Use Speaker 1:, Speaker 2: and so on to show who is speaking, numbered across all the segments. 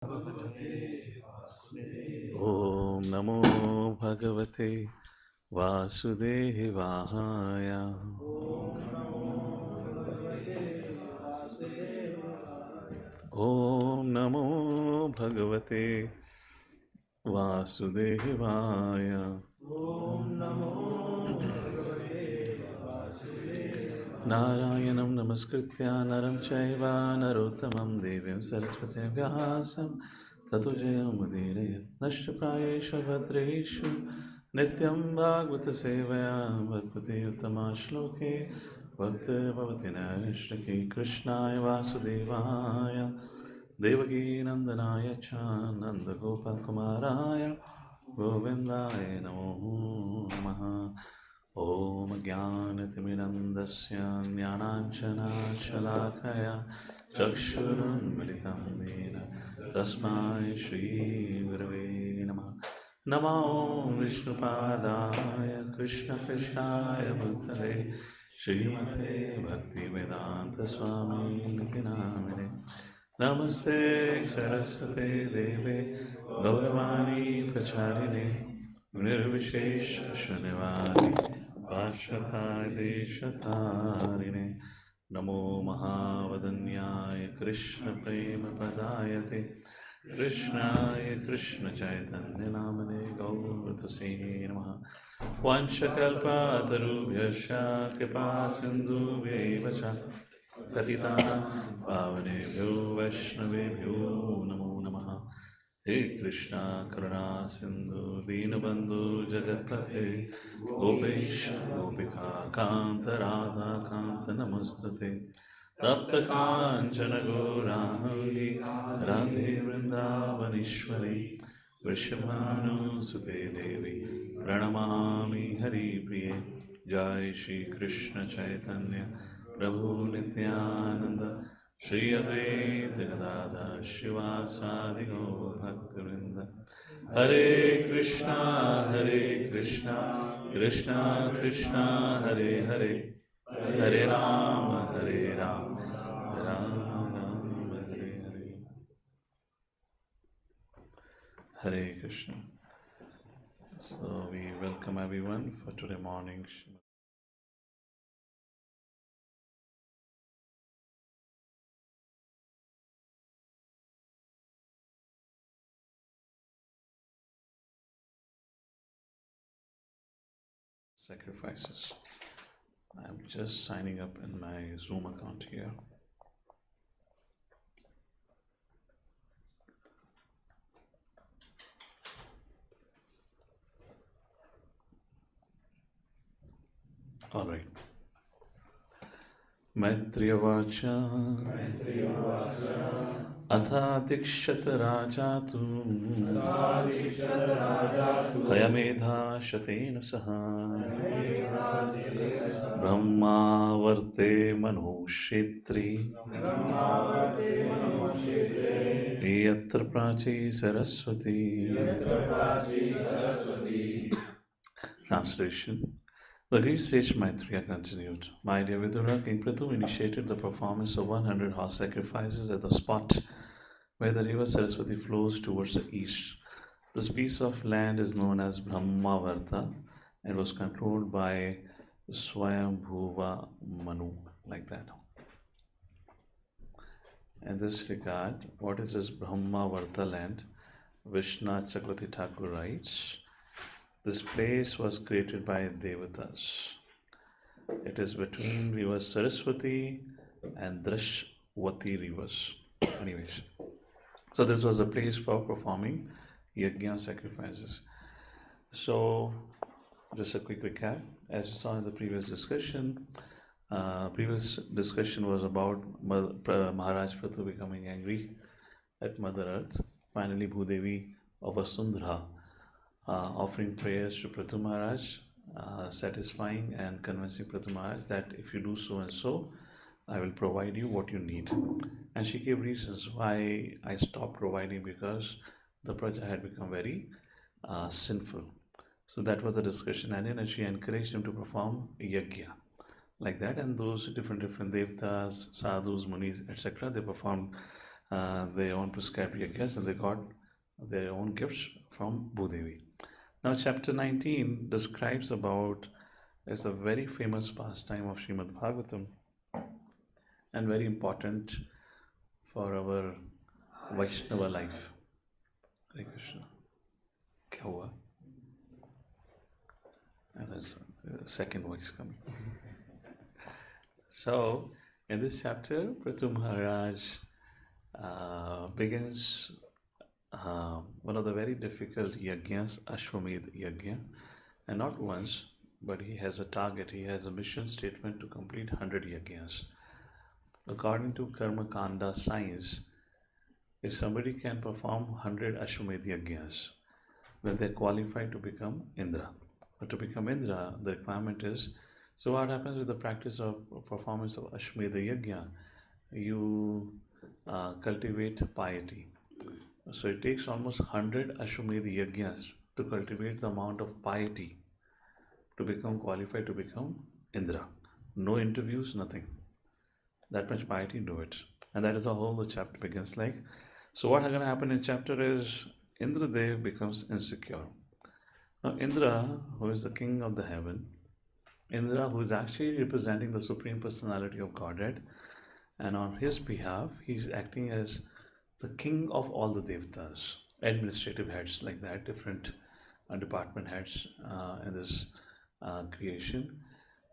Speaker 1: Om Namo Bhagavate Vasudevaya. Om Namo Bhagavate Vasudevaya. Narayanam Namaskritya Naram Chaiva Narottamam Devim Saraswati Vyasam Tato Jayamudiraya Nashtaprayeshu Bhadreshu Nityam Bhagavata Sevaya Bhakti Uttama Shloke Bhakti Bhavati Nashtaki Krishnaya Vasudevaya Devaki Nandanaya Cha Nanda Gopal Kumaraya Govindaya Namo Namaha Om Jnanatimirandasya Jnananjana-shalakaya Chakshurunmilitam Yena Tasmai Shri Gurave Namah. Namo Vishnupadaya Krishna Krishnaya Bhutale Srimate Bhaktivedanta Swami Niti Namine Namaste Saraswate Deve Gauravani Pracharine Nirvishesh Shunivadi Vashatai Deshatarine Namo Mahavadanyaya Krishna Prema Padayate Krishnaya Krishna Chaitanya Namane Gauratase Namaha Vanchakalpa Tarubhyascha Kripa Sindhubhyevacha Patitana Pavanebhyo Vaishnavebhyo Namo Namaha He Krishna Karuna Sindhu Dinabandhu Jagatpate Gopesh Gopika Kanta Radha Kanta Namastate Tapta Kanchana Gauranga Radhe Vrindavanishwari Vrishabhanu Sute Devi Pranamami Hari Priye Jai Shri Krishna Chaitanya Prabhu Nityananda Shri Advaita Gadadhar Shivasadi Gaur Bhaktivinoda Hare Krishna Krishna Krishna Hare Hare Hare Rama Rama Rama Hare Hare. Hare Krishna. So we welcome everyone for today morning's sacrifices. I'm just signing up in my Zoom account here. All right. Maitriyavacha Atha Dikshat Rajatu Hayamedha Shatena Saha Brahma Varte Manushetri Yatra Prachi Saraswati. Translation. The great sage Maitreya continued, My dear Vidura, King Prithu initiated the performance of 100 horse sacrifices at the spot where the river Saraswati flows towards the east. This piece of land is known as Brahmavarta and was controlled by Swayambhuva Manu, like that. In this regard, what is this Brahmavarta land? Vishnu Chakravarti Thakur writes, this place was created by Devatas. It is between rivers Saraswati and Drashwati rivers. Anyways, so this was a place for performing yajna sacrifices. So, just a quick recap. As we saw in the previous discussion was about Maharaj Prithu becoming angry at Mother Earth. Finally, Bhudevi of Vasundhara offering prayers to Prithu Maharaj, satisfying and convincing Prithu Maharaj that if you do so and so, I will provide you what you need. And she gave reasons why I stopped providing, because the praja had become very sinful. So that was the discussion, and she encouraged him to perform yajna like that, and those different devtas, sadhus, munis, etc. They performed their own prescribed yajnas, and they got their own gifts from Bhudevi. Now, chapter 19 describes about it's a very famous pastime of Srimad Bhagavatam and very important for our Vaishnava life. Hare Krishna. Kya hua? There's a second voice coming. So, in this chapter, Prithu Maharaj begins one of the very difficult yajnas, Ashwamedh yajna, and not once, but he has a target, he has a mission statement to complete 100 yajnas. According to Karma Kanda science, if somebody can perform 100 Ashwamedh yajnas, then they're qualified to become Indra. But to become Indra, the requirement is, so what happens with the practice of performance of Ashwamedh yajna? You cultivate piety. So it takes almost 100 Ashwamedh yajnas to cultivate the amount of piety to become qualified to become Indra. No interviews, nothing. That much piety, do it. And that is how whole the chapter begins like. So what is going to happen in chapter is Indra Dev becomes insecure. Now Indra, who is the king of the heaven, Indra, who is actually representing the Supreme Personality of Godhead, and on his behalf, he's acting as the king of all the Devatas, administrative heads like that, different department heads in this creation.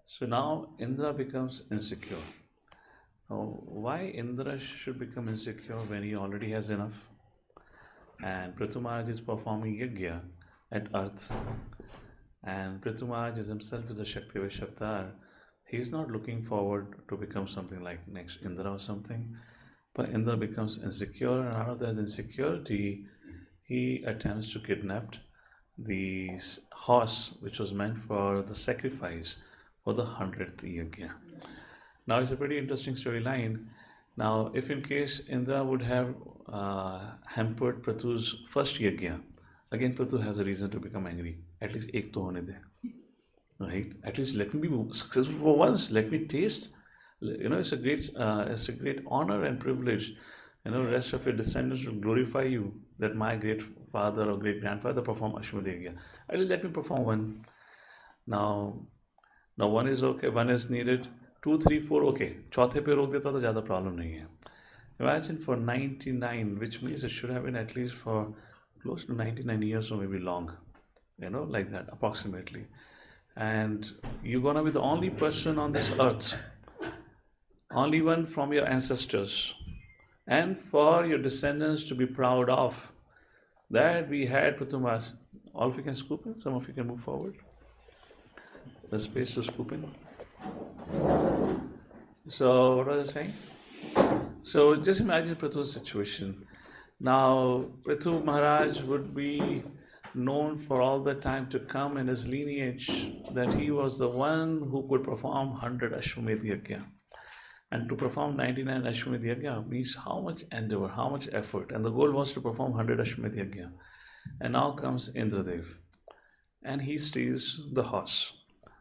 Speaker 1: So now Indra becomes insecure. Now, why Indra should become insecure when he already has enough? And Prithu Maharaj is performing yajna at earth, and Prithu Maharaj himself is a Shakti Vaishavatar. He is not looking forward to become something like next Indra or something, but Indra becomes insecure, and out of that insecurity, he attempts to kidnap the horse which was meant for the sacrifice for the 100th yajna. Now it's a pretty interesting storyline. Now, if in case Indra would have hampered Prithu's first yajna, again Prithu has a reason to become angry. At least ek to hone de. Right? At least let me be successful for once. Let me taste. It's a great honor and privilege. The rest of your descendants will glorify you that my great father or great grandfather performed Ashwamedh yajna. At least let me perform one. Now one is okay, one is needed. 2, 3, 4, okay. चौथे पे रोक देता तो ज़्यादा problem नहीं है. Imagine for 99, which means it should have been at least for close to 99 years or maybe long. Like that, approximately. And you're gonna be the only person on this earth, only one from your ancestors, and for your descendants to be proud of, that we had Prithu Maharaj. All of you can scoop in, some of you can move forward. The space to scoop in. So what was I saying? So just imagine Prithu's situation. Now Prithu Maharaj would be known for all the time to come in his lineage that he was the one who could perform 100 Ashwamedh yajna. And to perform 99 Ashwamedh yajna means how much endeavor, how much effort. And the goal was to perform 100 Ashwamedh yajna. And now comes Indradev. And he steals the horse.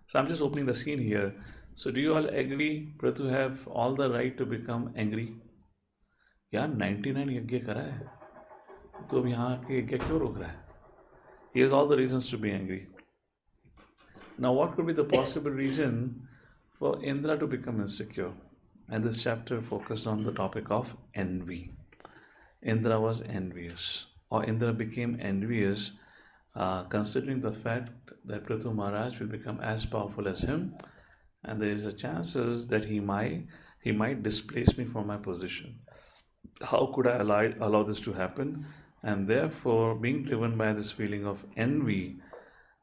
Speaker 1: So I'm just opening the scene here. So do you all agree Prithu have all the right to become angry? यार 99 यज्ञ करा है तो अब यहाँ आके यज्ञ क्यों रोक रहा है? He has all the reasons to be angry. Now what could be the possible reason for Indra to become insecure? And this chapter focused on the topic of envy. Indra was envious, or Indra became envious considering the fact that Prithu Maharaj will become as powerful as him, and there is a chances that he might displace me from my position. How could I allow this to happen? And therefore, being driven by this feeling of envy,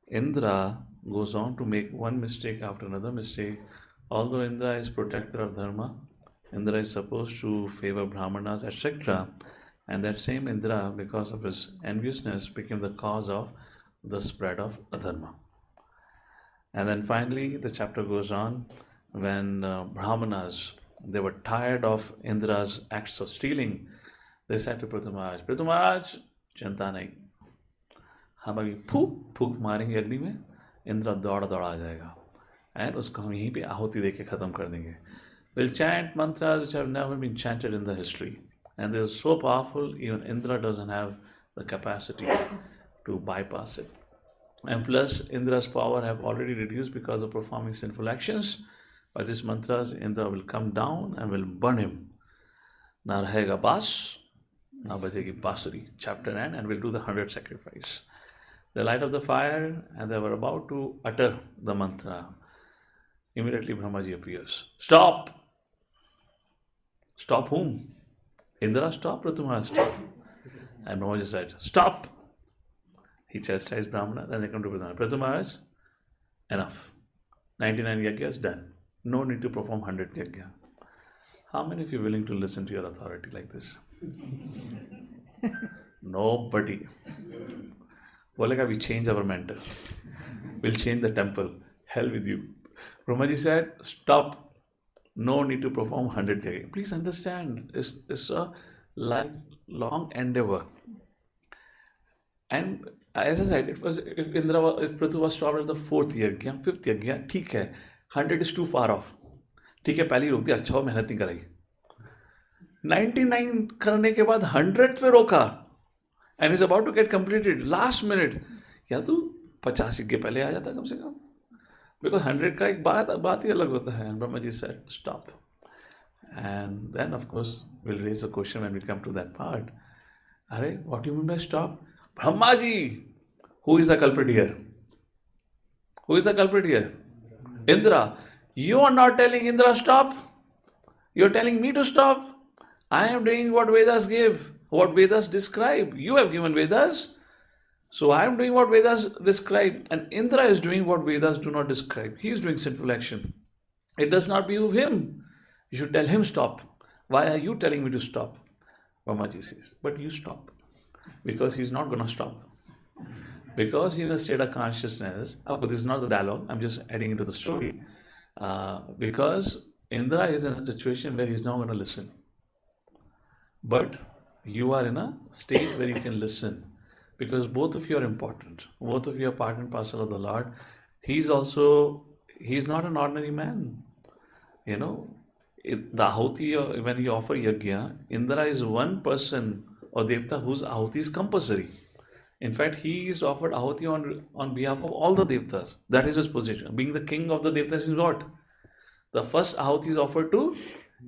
Speaker 1: Indra goes on to make one mistake after another mistake. Although Indra is protector of dharma, Indra is supposed to favor brahmanas, etc. And that same Indra, because of his enviousness, became the cause of the spread of adharma. And then finally, the chapter goes on when brahmanas, they were tired of Indra's acts of stealing. They said to Prithu Maharaj, चिंता नहीं, हम अभी फूक मारेंगे अग्नि में, इंद्र दौड़ आ जाएगा, and उसको हम यहीं पे आहुति देके खत्म कर देंगे. We'll chant mantras which have never been chanted in the history. And they're so powerful, even Indra doesn't have the capacity to bypass it. And plus, Indra's power have already reduced because of performing sinful actions. By these mantras, Indra will come down and will burn him. Na rahega bas, na bajegi basuri. Chapter end, and we'll do the 100 sacrifice. They light up the fire, and they were about to utter the mantra. Immediately Brahmaji appears. Stop! Stop whom? Indra, stop, Pratumara, stop. And Brahmaji said, stop! He chastised Brahmana, then they come to Pratumara. Pratumara, enough. 99 yajnas done. No need to perform 100 yajna. How many of you are willing to listen to your authority like this? Nobody. Bolega, we change our mentor. We'll change the temple. Hell with you. Brahmaji said, stop. No need to perform 100 yajna. Please understand, it's a lifelong endeavor. And as I said, if Prithu was stopped at the 4th yajna, 5th yajna, ठीक है. 100 is too far off. ठीक है, पहले ही रोक दिया, अच्छा हो मेहनत नहीं कराई. 99 करने के बाद 100 पे रोका. And is about to get completed. Last minute. या तू 50 के पहले आ जाता कम से कम. Because 100 का एक बात ही अलग होता है. And Brahmaji said, stop. And then of course, we'll raise a question when we come to that part. Arey, what do you mean by stop? Brahmaji! Who is the culprit here? Who is the culprit here? Indra. You are not telling Indra stop. You are telling me to stop. I am doing what Vedas give, what Vedas describe. You have given Vedas. So I am doing what Vedas describe. And Indra is doing what Vedas do not describe. He is doing sinful action. It does not behoove him. You should tell him stop. Why are you telling me to stop? Brahmaji says, but you stop. Because he's not going to stop. Because in a state of consciousness, this is not the dialogue, I'm just adding into the story. Because Indra is in a situation where he's not going to listen. But you are in a state where you can listen. Because both of you are important. Both of you are part and parcel of the Lord. He's not an ordinary man. You know, the Ahuti, when you offer Yajna, Indra is one person or Devta whose Ahuti is compulsory. In fact, he is offered Ahuti on behalf of all the Devtas. That is his position. Being the king of the Devtas is what? The first Ahuti is offered to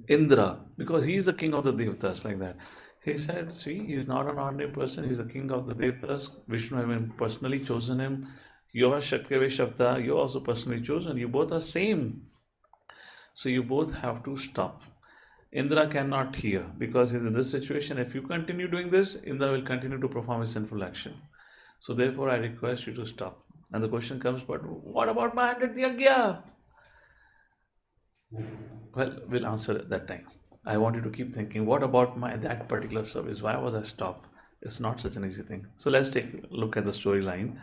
Speaker 1: Indra because he is the king of the Devtas, like that. He said, see, he is not an ordinary person. He is the king of the Devtas. Vishnu has personally chosen him. You are Shaktave Shabda. You are also personally chosen. You both are same. So you both have to stop. Indra cannot hear because he is in this situation. If you continue doing this, Indra will continue to perform a sinful action. So therefore, I request you to stop. And the question comes, but what about my 100th yajna? Well, we'll answer at that time. I want you to keep thinking, what about that particular service? Why was I stopped? It's not such an easy thing. So let's take a look at the storyline.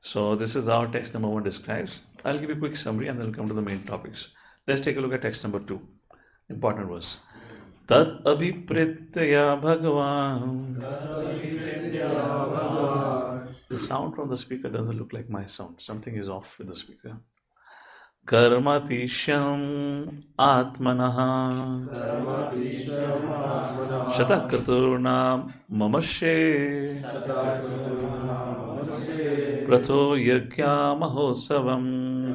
Speaker 1: So this is how text number 1 describes. I'll give you a quick summary and then we'll come to the main topics. Let's take a look at text number 2. Important verse. Tat abhipritya bhagavan. The sound from the speaker doesn't look like my sound. Something is off with the speaker. Karmatishyam atmanaha Shatakraturnam mamashe Prato yagya mahosavam.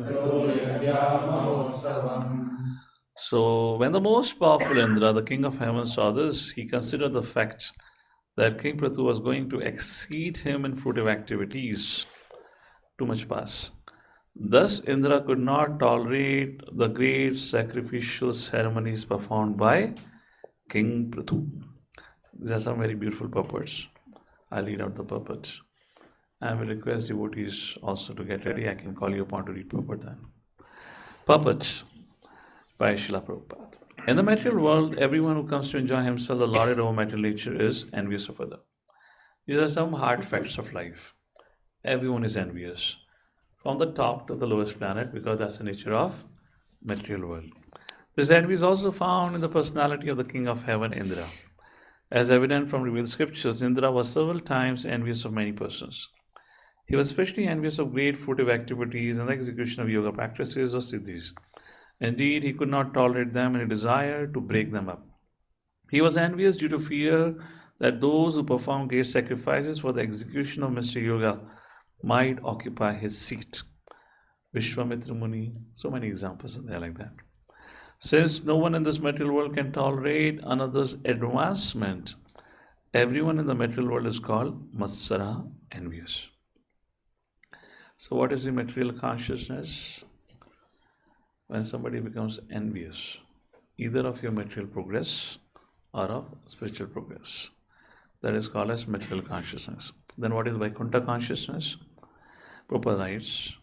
Speaker 1: So when the most powerful Indra, the king of heaven, saw this, he considered the fact that King Prithu was going to exceed him in fruitive activities. Too much pass. Thus, Indra could not tolerate the great sacrificial ceremonies performed by King Prithu. These are some very beautiful purports. I'll read out the purports. I will request devotees also to get ready. I can call you upon to read purport then. Purports by Srila Prabhupada. In the material world, everyone who comes to enjoy himself, the lauded over material nature, is envious of other. These are some hard facts of life. Everyone is envious. From the top to the lowest planet, because that's the nature of material world. This envy is also found in the personality of the king of heaven, Indra. As evident from revealed scriptures, Indra was several times envious of many persons. He was especially envious of great fruitive activities and the execution of yoga practices or siddhis. Indeed, he could not tolerate them and he desired to break them up. He was envious due to fear that those who perform great sacrifices for the execution of Mr. Yoga might occupy his seat. Vishwamitra Muni, so many examples are there like that. Since no one in this material world can tolerate another's advancement, everyone in the material world is called Matsara, envious. So what is the material consciousness? When somebody becomes envious, either of your material progress or of spiritual progress, that is called as material consciousness. Then what is Vaikuntha consciousness? Prabhupada writes,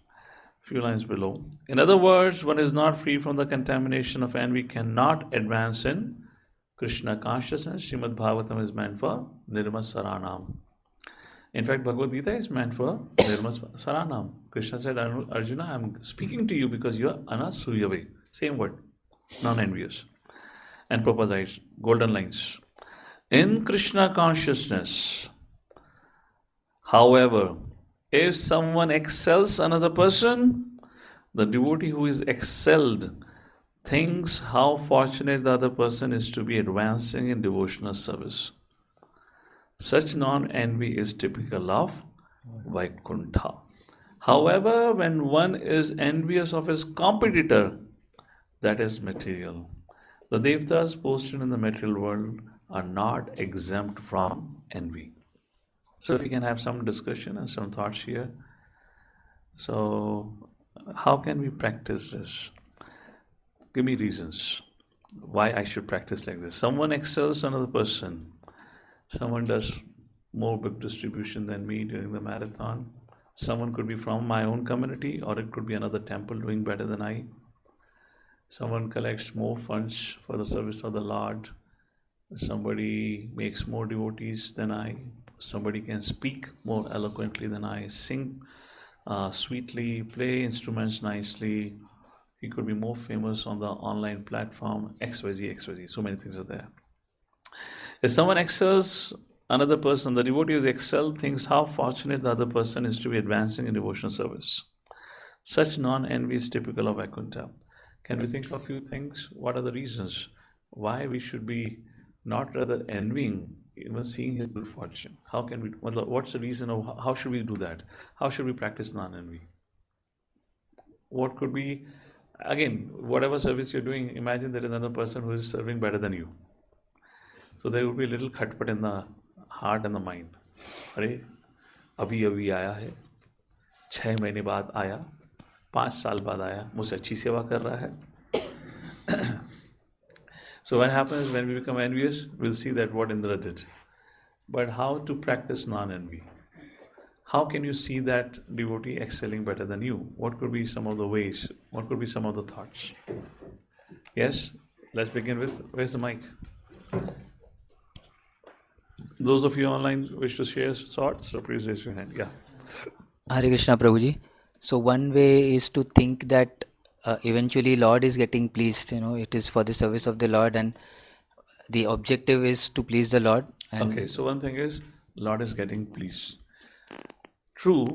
Speaker 1: few lines below. In other words, one is not free from the contamination of envy, cannot advance in Krishna consciousness. Srimad Bhagavatam is meant for Nirma Saranam. In fact, Bhagavad Gita is meant for Nirma Saranam. Krishna said, Arjuna, I am speaking to you because you are Anasuyave. Same word, non-envious. And Prabhupada writes, golden lines. In Krishna consciousness, however, if someone excels another person, the devotee who is excelled thinks how fortunate the other person is to be advancing in devotional service. Such non-envy is typical of Vaikuntha. However, when one is envious of his competitor, that is material. The Devatas posted in the material world are not exempt from envy. So if we can have some discussion and some thoughts here. So how can we practice this? Give me reasons why I should practice like this. Someone excels another person. Someone does more book distribution than me during the marathon. Someone could be from my own community, or it could be another temple doing better than I. Someone collects more funds for the service of the Lord. Somebody makes more devotees than I. Somebody can speak more eloquently than I, sing sweetly, play instruments nicely. He could be more famous on the online platform, XYZ, XYZ. So many things are there. If someone excels another person, the devotee who excels thinks how fortunate the other person is to be advancing in devotional service. Such non-envy is typical of Vaikuntha. Can we think of a few things? What are the reasons why we should be not rather envying, even seeing his good fortune? How can we, what's the reason of how should we do that? How should we practice non-envy? What could be, again, whatever service you're doing, imagine there is another person who is serving better than you. So there will be a little khatpat in the heart and the mind. अरे अभी अभी आया है, 6 महीने बाद आया, 5 साल बाद आया, मुझसे अच्छी सेवा कर रहा है. So what happens when we become envious? We'll see that what Indra did. But how to practice non-envy? How can you see that devotee excelling better than you? What could be some of the ways? What could be some of the thoughts? Yes? Let's begin with, where's the mic? Those of you online wish to share thoughts, so please raise your hand. Yeah.
Speaker 2: Hare Krishna Prabhuji. So one way is to think that eventually Lord is getting pleased. It is for the service of the Lord, and the objective is to please the Lord. And
Speaker 1: okay, so one thing is Lord is getting pleased. True,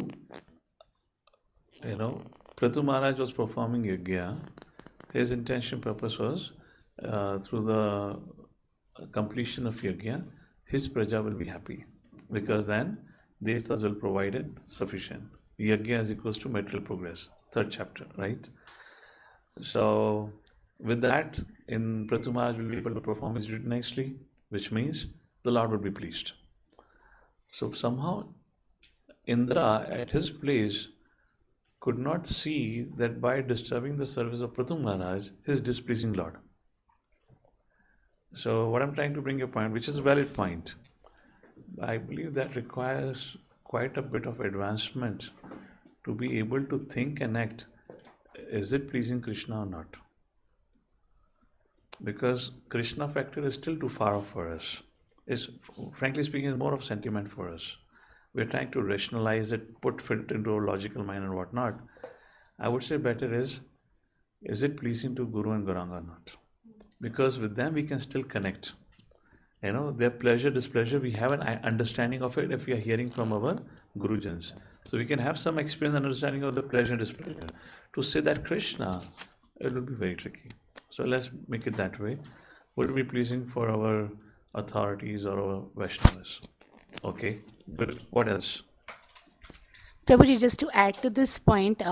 Speaker 1: Prithu Maharaj was performing yajna. His intention purpose was through the completion of yajna, his praja will be happy, because then Devtas will provide it sufficient. Yajna is equals to material progress, 3rd chapter, right? So with that, in Prithu Maharaj will be able to perform his duty nicely, which means the Lord would be pleased. So somehow Indra at his place could not see that by disturbing the service of Prithu Maharaj, he is displeasing Lord. So what I'm trying to bring a point, which is a valid point, I believe that requires quite a bit of advancement to be able to think and act. Is it pleasing Krishna or not? Because Krishna factor is still too far off for us. It's, frankly speaking, is more of sentiment for us. We're trying to rationalize it, put it into a logical mind and whatnot. I would say better is it pleasing to Guru and Gauranga or not? Because with them we can still connect. Their pleasure, displeasure, we have an understanding of it if we are hearing from our Gurujans. So we can have some experience and understanding of the pleasure and displeasure. To say that Krishna, it will be very tricky. So let's make it that way. would be pleasing for our authorities or our Vaishnavas. Okay, good. What else?
Speaker 3: Prabhuji, just to add to this point,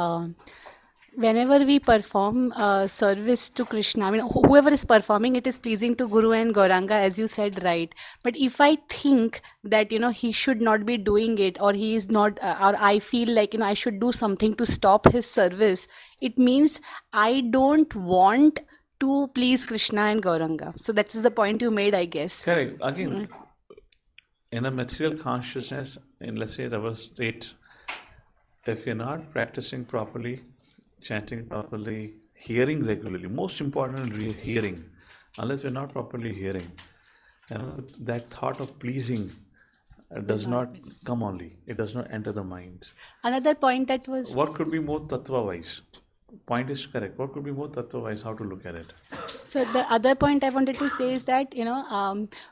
Speaker 3: whenever we perform service to Krishna, I mean, whoever is performing it is pleasing to Guru and Gauranga, as you said, right? But if I think that, he should not be doing it, or he is not, or I feel like, I should do something to stop his service, it means I don't want to please Krishna and Gauranga. So that is the point you made, I guess.
Speaker 1: Correct. Again, in a material consciousness, in let's say our state, if you're not practicing properly, chanting properly, hearing regularly, most importantly, hearing, unless we're not properly hearing, that thought of pleasing does not come only, it does not enter the mind.
Speaker 3: Another point that was...
Speaker 1: What could be more tattva-wise? Point is correct. What could be more tattva-wise? How to look at it?
Speaker 3: So the other point I wanted to say is that,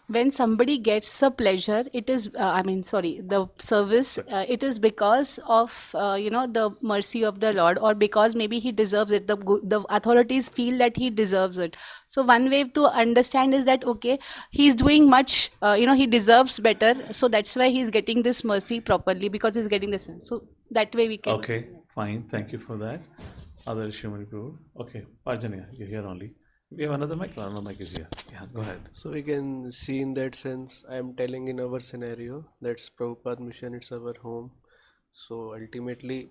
Speaker 3: when somebody gets a pleasure, it is, the service, it is because of, the mercy of the Lord, or because maybe he deserves it. The authorities feel that he deserves it. So one way to understand is that, okay, he's doing much, he deserves better. So that's why he's getting this mercy properly, because he's getting this. So that way we can...
Speaker 1: Okay, fine. Thank you for that. Other Shimani Prabhu. Okay, Parjanya, you're here only. We have another mic. Another mic is here. Yeah, go ahead.
Speaker 4: So we can see in that sense, I am telling in our scenario, that's Prabhupada mission, it's our home. So ultimately,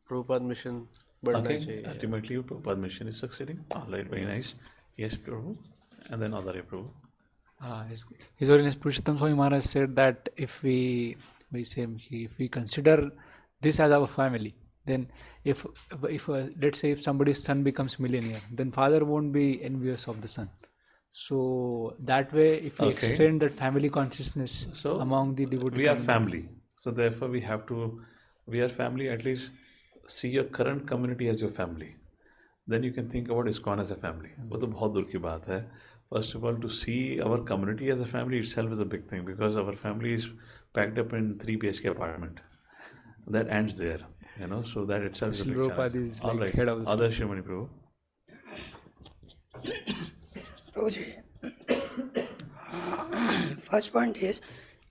Speaker 4: Prabhupada mission badna chahiye.
Speaker 1: Ultimately, Prabhupada mission is succeeding. All right, very nice. Yes, Prabhu. And then Adare Prabhu.
Speaker 5: His Holiness Purushottam Swami Maharaj said that if we consider this as our family, then if let's say if somebody's son becomes millionaire, then father won't be envious of the son. So that way, if we extend that family consciousness among the devotees,
Speaker 1: we are family. So therefore, we are family. At least see your current community as your family. Then you can think about ISKCON as a family. वो तो बहुत दूर की बात है. First of all, to see our community as a family itself is a big thing, because our family is packed up in 3 BHK apartment. That ends there. So that itself is a big challenge.
Speaker 5: Is
Speaker 1: all
Speaker 5: like
Speaker 1: right.
Speaker 5: Head of the
Speaker 1: Other Shimani Prabhu.
Speaker 6: Prabhuji, first point is,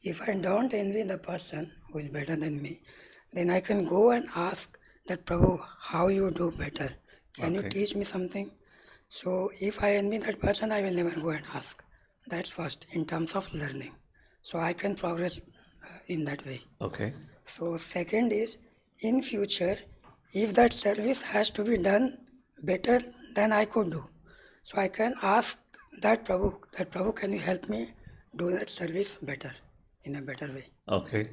Speaker 6: if I don't envy the person who is better than me, then I can go and ask that, Prabhu, how you do better? Can you teach me something? So if I envy that person, I will never go and ask. That's first, in terms of learning. So I can progress in that way.
Speaker 1: Okay.
Speaker 6: So second is, in future, if that service has to be done better than I could do, so I can ask that Prabhu, can you help me do that service better, in a better way?
Speaker 1: Okay.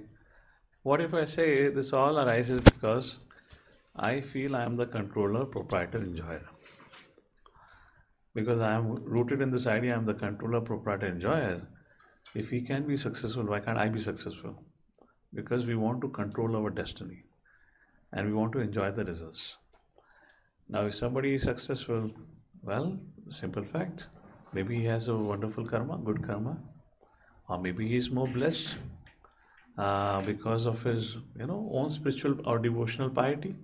Speaker 1: What if I say this all arises because I feel I am the controller, proprietor, enjoyer? Because I am rooted in this idea, I am the controller, proprietor, enjoyer. If he can be successful, why can't I be successful? Because we want to control our destiny and we want to enjoy the results. Now, if somebody is successful, well, simple fact, maybe he has a wonderful karma, good karma, or maybe he is more blessed because of his, own spiritual or devotional piety.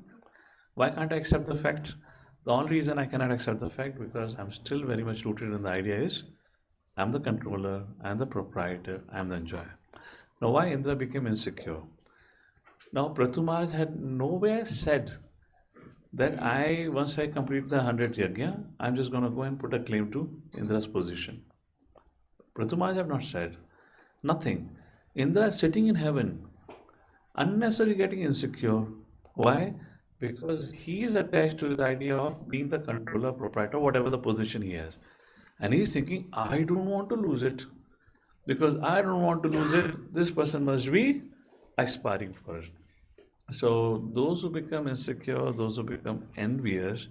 Speaker 1: Why can't I accept the fact? The only reason I cannot accept the fact, because I'm still very much rooted in the idea is, I'm the controller, I'm the proprietor, I'm the enjoyer. Now, why Indra became insecure? Now, Prathu Maharaj had nowhere said that once I complete the 100 yajna, I'm just going to go and put a claim to Indra's position. Prathu Maharaj have not said nothing. Indra is sitting in heaven, unnecessarily getting insecure. Why? Because he is attached to the idea of being the controller, proprietor, whatever the position he has. And he's thinking, I don't want to lose it. Because I don't want to lose it, this person must be aspiring for it. So those who become insecure, those who become envious,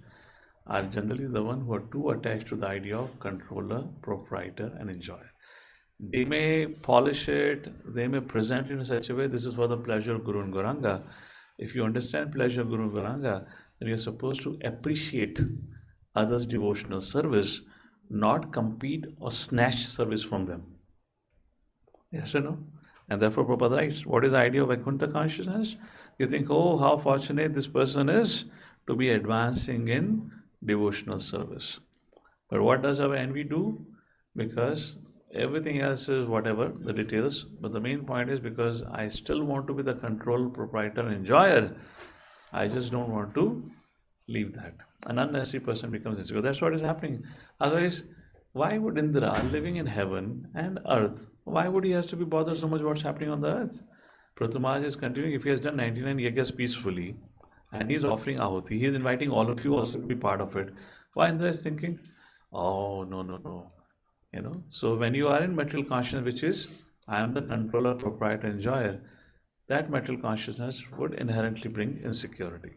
Speaker 1: are generally the ones who are too attached to the idea of controller, proprietor, and enjoyer. They may polish it, they may present it in such a way, this is for the pleasure of Guru and Gauranga. If you understand pleasure of Guru and Gauranga, then you're supposed to appreciate others' devotional service, not compete or snatch service from them. Yes or no? And therefore Prabhupada writes, what is the idea of Vaikuntha consciousness? You think, oh, how fortunate this person is to be advancing in devotional service. But what does our envy do? because everything else is whatever, the details, but the main point is because I still want to be the control, proprietor, enjoyer. I just don't want to leave that. An unnecessary person becomes insecure. That's what is happening. Otherwise, why would Indra, living in heaven and earth, why would he has to be bothered so much what's happening on the earth? Pratumaj is continuing. If he has done 99 yagas peacefully and he is offering ahuti, he is inviting all of you also to be part of it. Why Indra is thinking, oh, no, no, no. So when you are in material consciousness, which is, I am the controller, proprietor, enjoyer, that material consciousness would inherently bring insecurity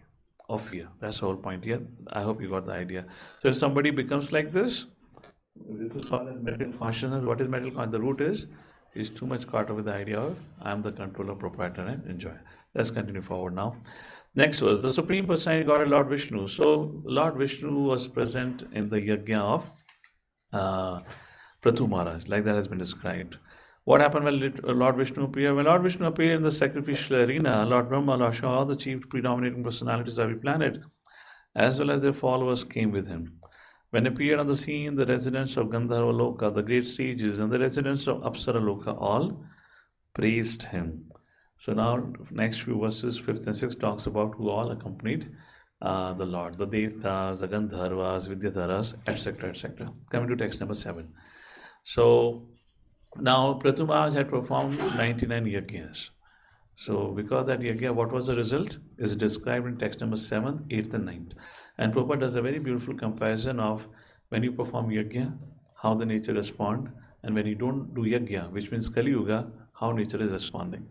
Speaker 1: or fear. That's the whole point here. I hope you got the idea. So if somebody becomes like this, this is called as material consciousness. What is material consciousness? The root is, he's too much caught up with the idea of, I am the controller, proprietor, and enjoyer. Let's continue forward now. Next was the Supreme Personality God, Lord Vishnu. So Lord Vishnu was present in the yajna of Prathu Maharaj, like that has been described. What happened when Lord Vishnu appeared? When Lord Vishnu appeared in the sacrificial arena, Lord Brahma, Lord Shiva, all the chief predominating personalities of every planet, as well as their followers, came with him. When appeared on the scene, the residents of Gandharva Loka, the great sages, and the residents of Apsara Loka all praised him. So now, next few verses, 5th and 6th, talks about who all accompanied the Lord, the Devtas, the Gandharvas, Vidyadharas, etc., etc. Coming to text number 7. So now Prathu Maharaj had performed 99 yajnas. So because that yajna, what was the result? Is described in text number 7, 8th and 9th. And Prabhupada does a very beautiful comparison of when you perform yajna, how the nature respond, and when you don't do yajna, which means Kali Yuga, how nature is responding.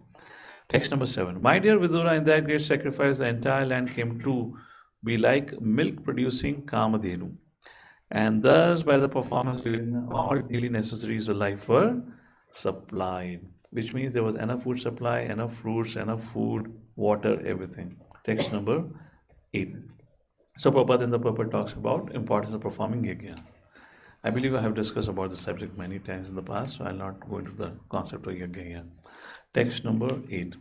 Speaker 1: Text number 7. My dear Vidura, in that great sacrifice, the entire land came to be like milk-producing Kamadhenu. And thus, by the performance, all daily necessaries of life were supplied, which means there was enough food supply, enough fruits, enough food, water, everything. Text number 8. So Prabhupada in the purport talks about importance of performing yajna. I believe I have discussed about the subject many times in the past, so I'll not go into the concept of yajna here. Text number 8.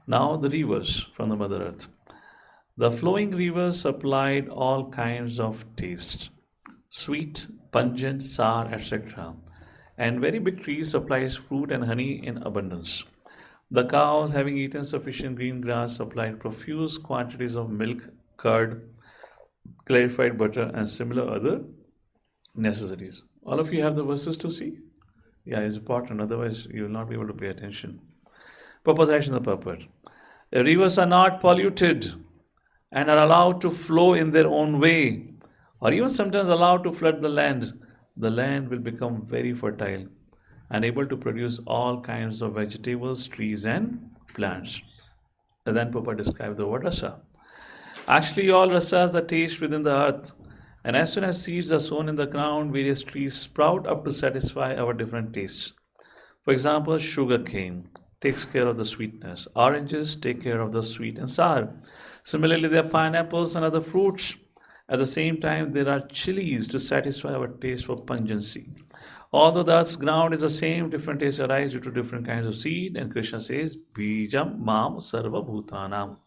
Speaker 1: Now the rivers from the Mother Earth. The flowing rivers supplied all kinds of taste, sweet, pungent, sour, etc. And very big trees supplies fruit and honey in abundance. The cows, having eaten sufficient green grass, supplied profuse quantities of milk, curd, clarified butter, and similar other necessaries. All of you have the verses to see? Yeah, it's important, otherwise you will not be able to pay attention. Purpose in the purport. The rivers are not polluted and are allowed to flow in their own way, or even sometimes allowed to flood the land. The land will become very fertile and able to produce all kinds of vegetables, trees, and plants. And then Papa described the word rasa. Actually, all rasas are taste within the earth, and as soon as seeds are sown in the ground, various trees sprout up to satisfy our different tastes. For example, sugar cane takes care of the sweetness. Oranges take care of the sweet and sour. Similarly, there are pineapples and other fruits. At the same time, there are chilies to satisfy our taste for pungency. Although the earth's ground is the same, different tastes arise due to different kinds of seed. And Krishna says, Bijam Mam Sarva Bhutanam.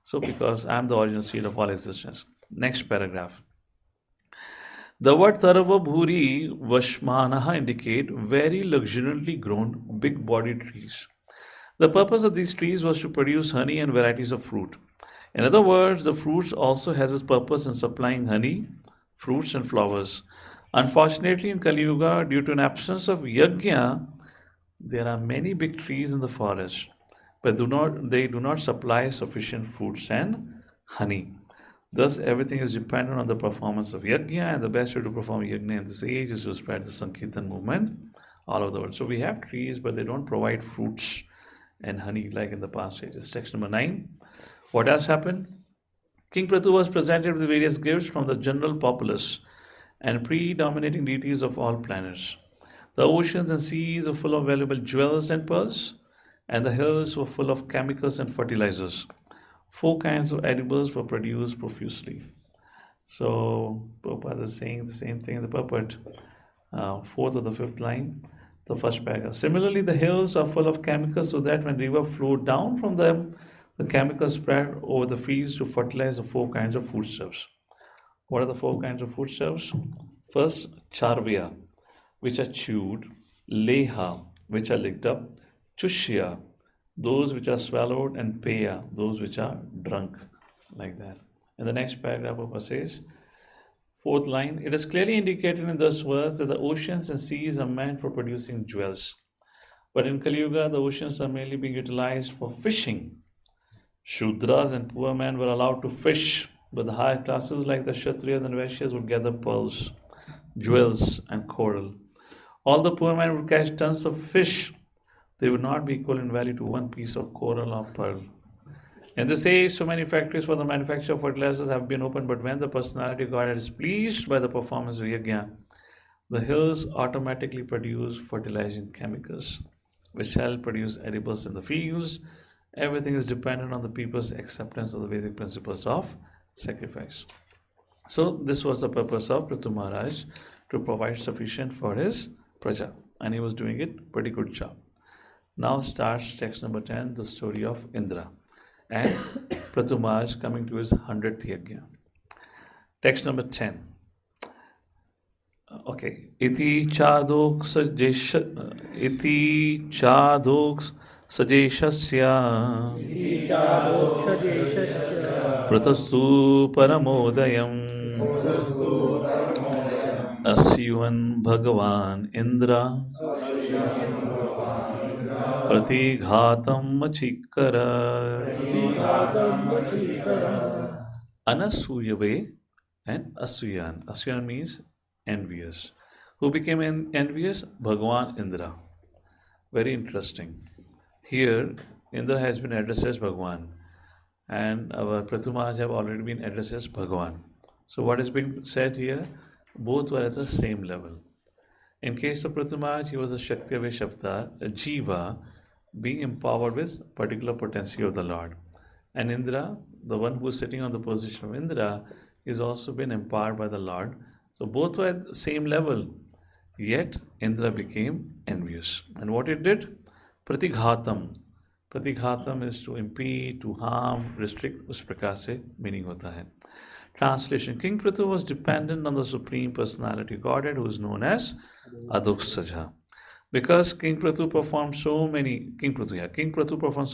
Speaker 1: So, because I am the original seed of all existence. Next paragraph. The word Tarava Bhuri Vashmanaha indicate very luxuriantly grown, big-bodied trees. The purpose of these trees was to produce honey and varieties of fruit. In other words, the fruits also has its purpose in supplying honey, fruits and flowers. Unfortunately, in Kali Yuga, due to an absence of yajna, there are many big trees in the forest, but they do not supply sufficient fruits and honey. Thus, everything is dependent on the performance of yajna, and the best way to perform yajna in this age is to spread the Sankirtan movement all over the world. So we have trees, but they don't provide fruits and honey like in the past ages. Text number 9. What has happened? King Prathu was presented with various gifts from the general populace and predominating deities of all planets. The oceans and seas were full of valuable jewels and pearls, and the hills were full of chemicals and fertilizers. 4 kinds of edibles were produced profusely. So, Prabhupada is saying the same thing in the purport, 4th or the 5th line, the first paragraph. Similarly, the hills are full of chemicals so that when river flowed down from them, the chemicals spread over the fields to fertilize the 4 kinds of foodstuffs. What are the 4 kinds of foodstuffs? First, charvia, which are chewed, leha, which are licked up, chushya, those which are swallowed, and peya, those which are drunk, like that. In the next paragraph, Prabhupada says, fourth line, it is clearly indicated in this verse that the oceans and seas are meant for producing jewels. But in Kali Yuga, the oceans are mainly being utilized for fishing. Shudras and poor men were allowed to fish, but the higher classes like the Kshatriyas and Vaishyas would gather pearls, jewels, and coral. All the poor men would catch tons of fish. They would not be equal in value to one piece of coral or pearl. In this age, so many factories for the manufacture of fertilizers have been opened, but when the personality of God is pleased by the performance of yajna, the hills automatically produce fertilizing chemicals, which help produce edibles in the fields. Everything is dependent on the people's acceptance of the Vedic principles of sacrifice. So this was the purpose of Prithu Maharaj, to provide sufficient for his praja, and he was doing it pretty good job. Now starts text number 10, the story of Indra and Prithu Maharaj coming to his 100th yajna. Text number 10. Okay. Iti chadok sajeshasya pratastu paramodayam asyuvan bhagavan Indra pratighatam machikara anasuyave and asuyan. Asuyan means envious. Who became envious? Bhagavan Indra. Very interesting. Here, Indra has been addressed as Bhagavan, and our Prithu Maharaj have already been addressed as Bhagavan. So what is being said here? Both were at the same level. In case of Prithu Maharaj, he was a Shakti Avatar, a Jiva, being empowered with particular potency of the Lord. And Indra, the one who is sitting on the position of Indra, is also been empowered by the Lord. So both were at the same level. Yet Indra became envious. And what it did? Pratighatam. Pratighatam is to impede, to harm, restrict. Us prakar se meaning hota hai. Translation: King Prithu was dependent on the Supreme Personality Godhead, who is known as Adoksaja. Because King Prithu performed so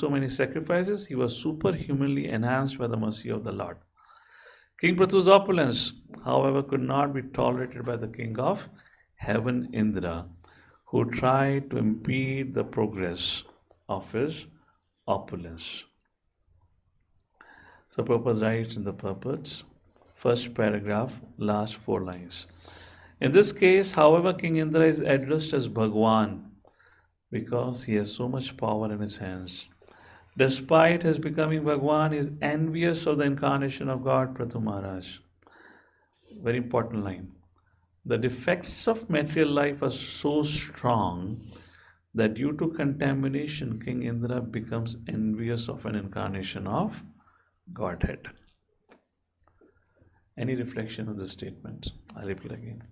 Speaker 1: many sacrifices, he was superhumanly enhanced by the mercy of the Lord. King Prithu's opulence, however, could not be tolerated by the king of heaven, Indra, who tried to impede the progress of his opulence. So Prabhupada writes in the purports, first paragraph, last 4 lines. In this case, however, King Indra is addressed as Bhagwan because he has so much power in his hands. Despite his becoming Bhagwan, he is envious of the incarnation of God, Prithu Maharaj. Very important line. The defects of material life are so strong that due to contamination, King Indra becomes envious of an incarnation of Godhead. Any reflection on this statement? I'll repeat again.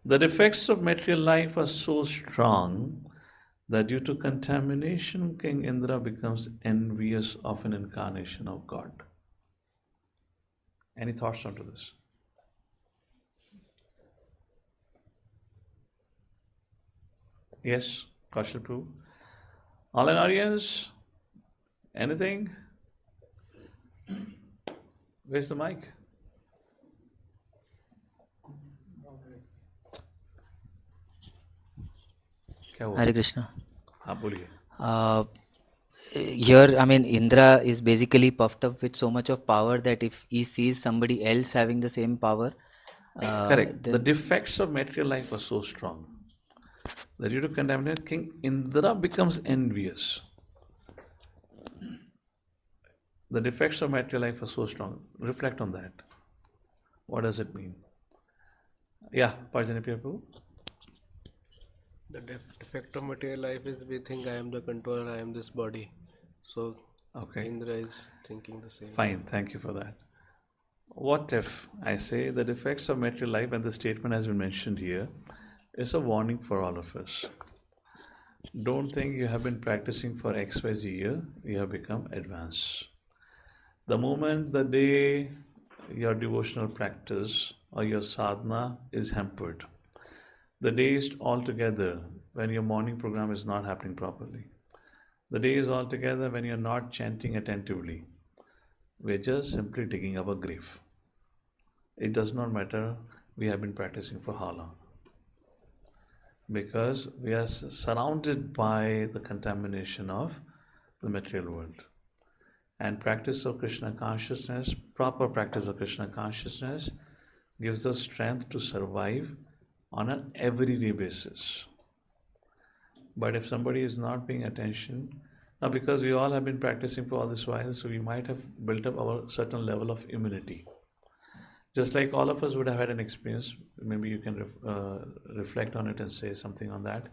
Speaker 1: The defects of material life are so strong that due to contamination, King Indra becomes envious of an incarnation of God. Any thoughts onto this? Yes, Kaushal Prabhu. Online audience? Anything? Where's the mic?
Speaker 2: Hare Krishna.
Speaker 1: हाँ बोलिए.
Speaker 2: Here, I mean, Indra is basically puffed up with so much of power that if he sees somebody else having the same power,
Speaker 1: Correct. The defects of material life are so strong that due to contamination, King Indra becomes envious. The defects of material life are so strong. Reflect on that. What does it mean? Yeah, Parjanipriya Prabhu.
Speaker 4: The defect of material life is we think I am the controller, I am this body. So
Speaker 1: Okay.
Speaker 4: Indra is thinking the same.
Speaker 1: Fine, thank you for that. What if I say the defects of material life, and the statement has been mentioned here, is a warning for all of us. Don't think you have been practicing for XYZ year, you have become advanced. The moment, the day your devotional practice or your sadhana is hampered, The day is all together when your morning program is not happening properly. The day is all together when you're not chanting attentively. We're just simply digging our grave. It does not matter we have been practicing for how long, because we are surrounded by the contamination of the material world. And practice of Krishna consciousness, proper practice of Krishna consciousness, gives us strength to survive on an everyday basis. But if somebody is not paying attention, now because we all have been practicing for all this while, so we might have built up our certain level of immunity. Just like all of us would have had an experience, maybe you can reflect on it and say something on that.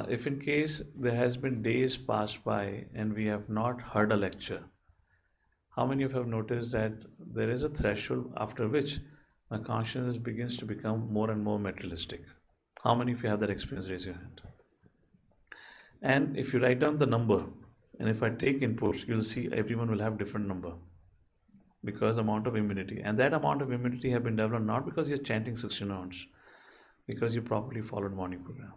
Speaker 1: If in case there has been days passed by and we have not heard a lecture, how many of you have noticed that there is a threshold after which my consciousness begins to become more and more materialistic? How many of you have that experience? Raise your hand. And if you write down the number, and if I take inputs, you'll see everyone will have different number, because amount of immunity. And that amount of immunity have been developed not because you're chanting 16 rounds, because you properly followed morning program.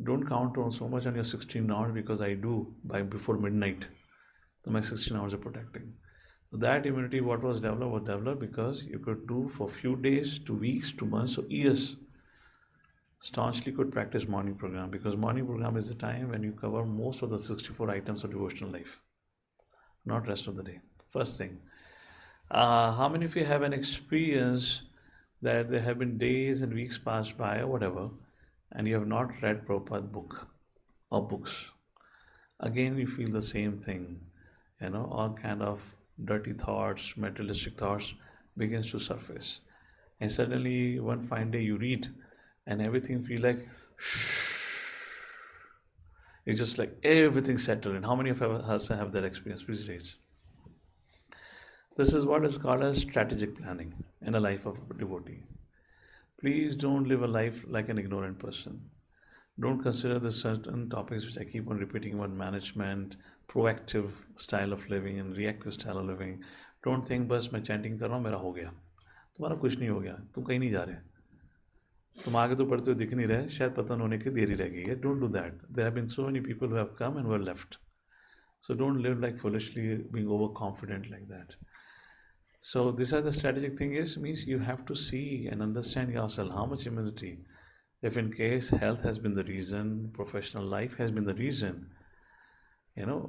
Speaker 1: Don't count on so much on your 16 rounds because I do by before midnight. So my 16 hours are protecting. So that immunity, what was developed because you could do for few days, to weeks, to months, or years. Staunchly could practice morning program, because morning program is the time when you cover most of the 64 items of devotional life, not rest of the day. First thing. How many of you have an experience that there have been days and weeks passed by or whatever, and you have not read Prabhupada's book or books? Again, you feel the same thing. All kind of dirty thoughts, materialistic thoughts begins to surface. And suddenly, one fine day you read, and everything feel like, it's just like everything settled in. How many of us have that experience? Please raise. This is what is called as strategic planning in a life of a devotee. Please don't live a life like an ignorant person. Don't consider the certain topics which I keep on repeating about management, proactive style of living and reactive style of living. Don't think बस मैं chanting कर रहा हूँ मेरा हो गया. तुम्हारा कुछ नहीं हो गया. तुम कहीं नहीं जा रहे. तुम आगे तो पढ़ते हो दिख नहीं रहे. शायद पतन होने की देरी रह गई है. Don't do that. There have been so many people who have come and were left. So don't live like foolishly, being overconfident like that. So this is the strategic thing means you have to see and understand yourself, how much immunity. If in case health has been the reason, professional life has been the reason,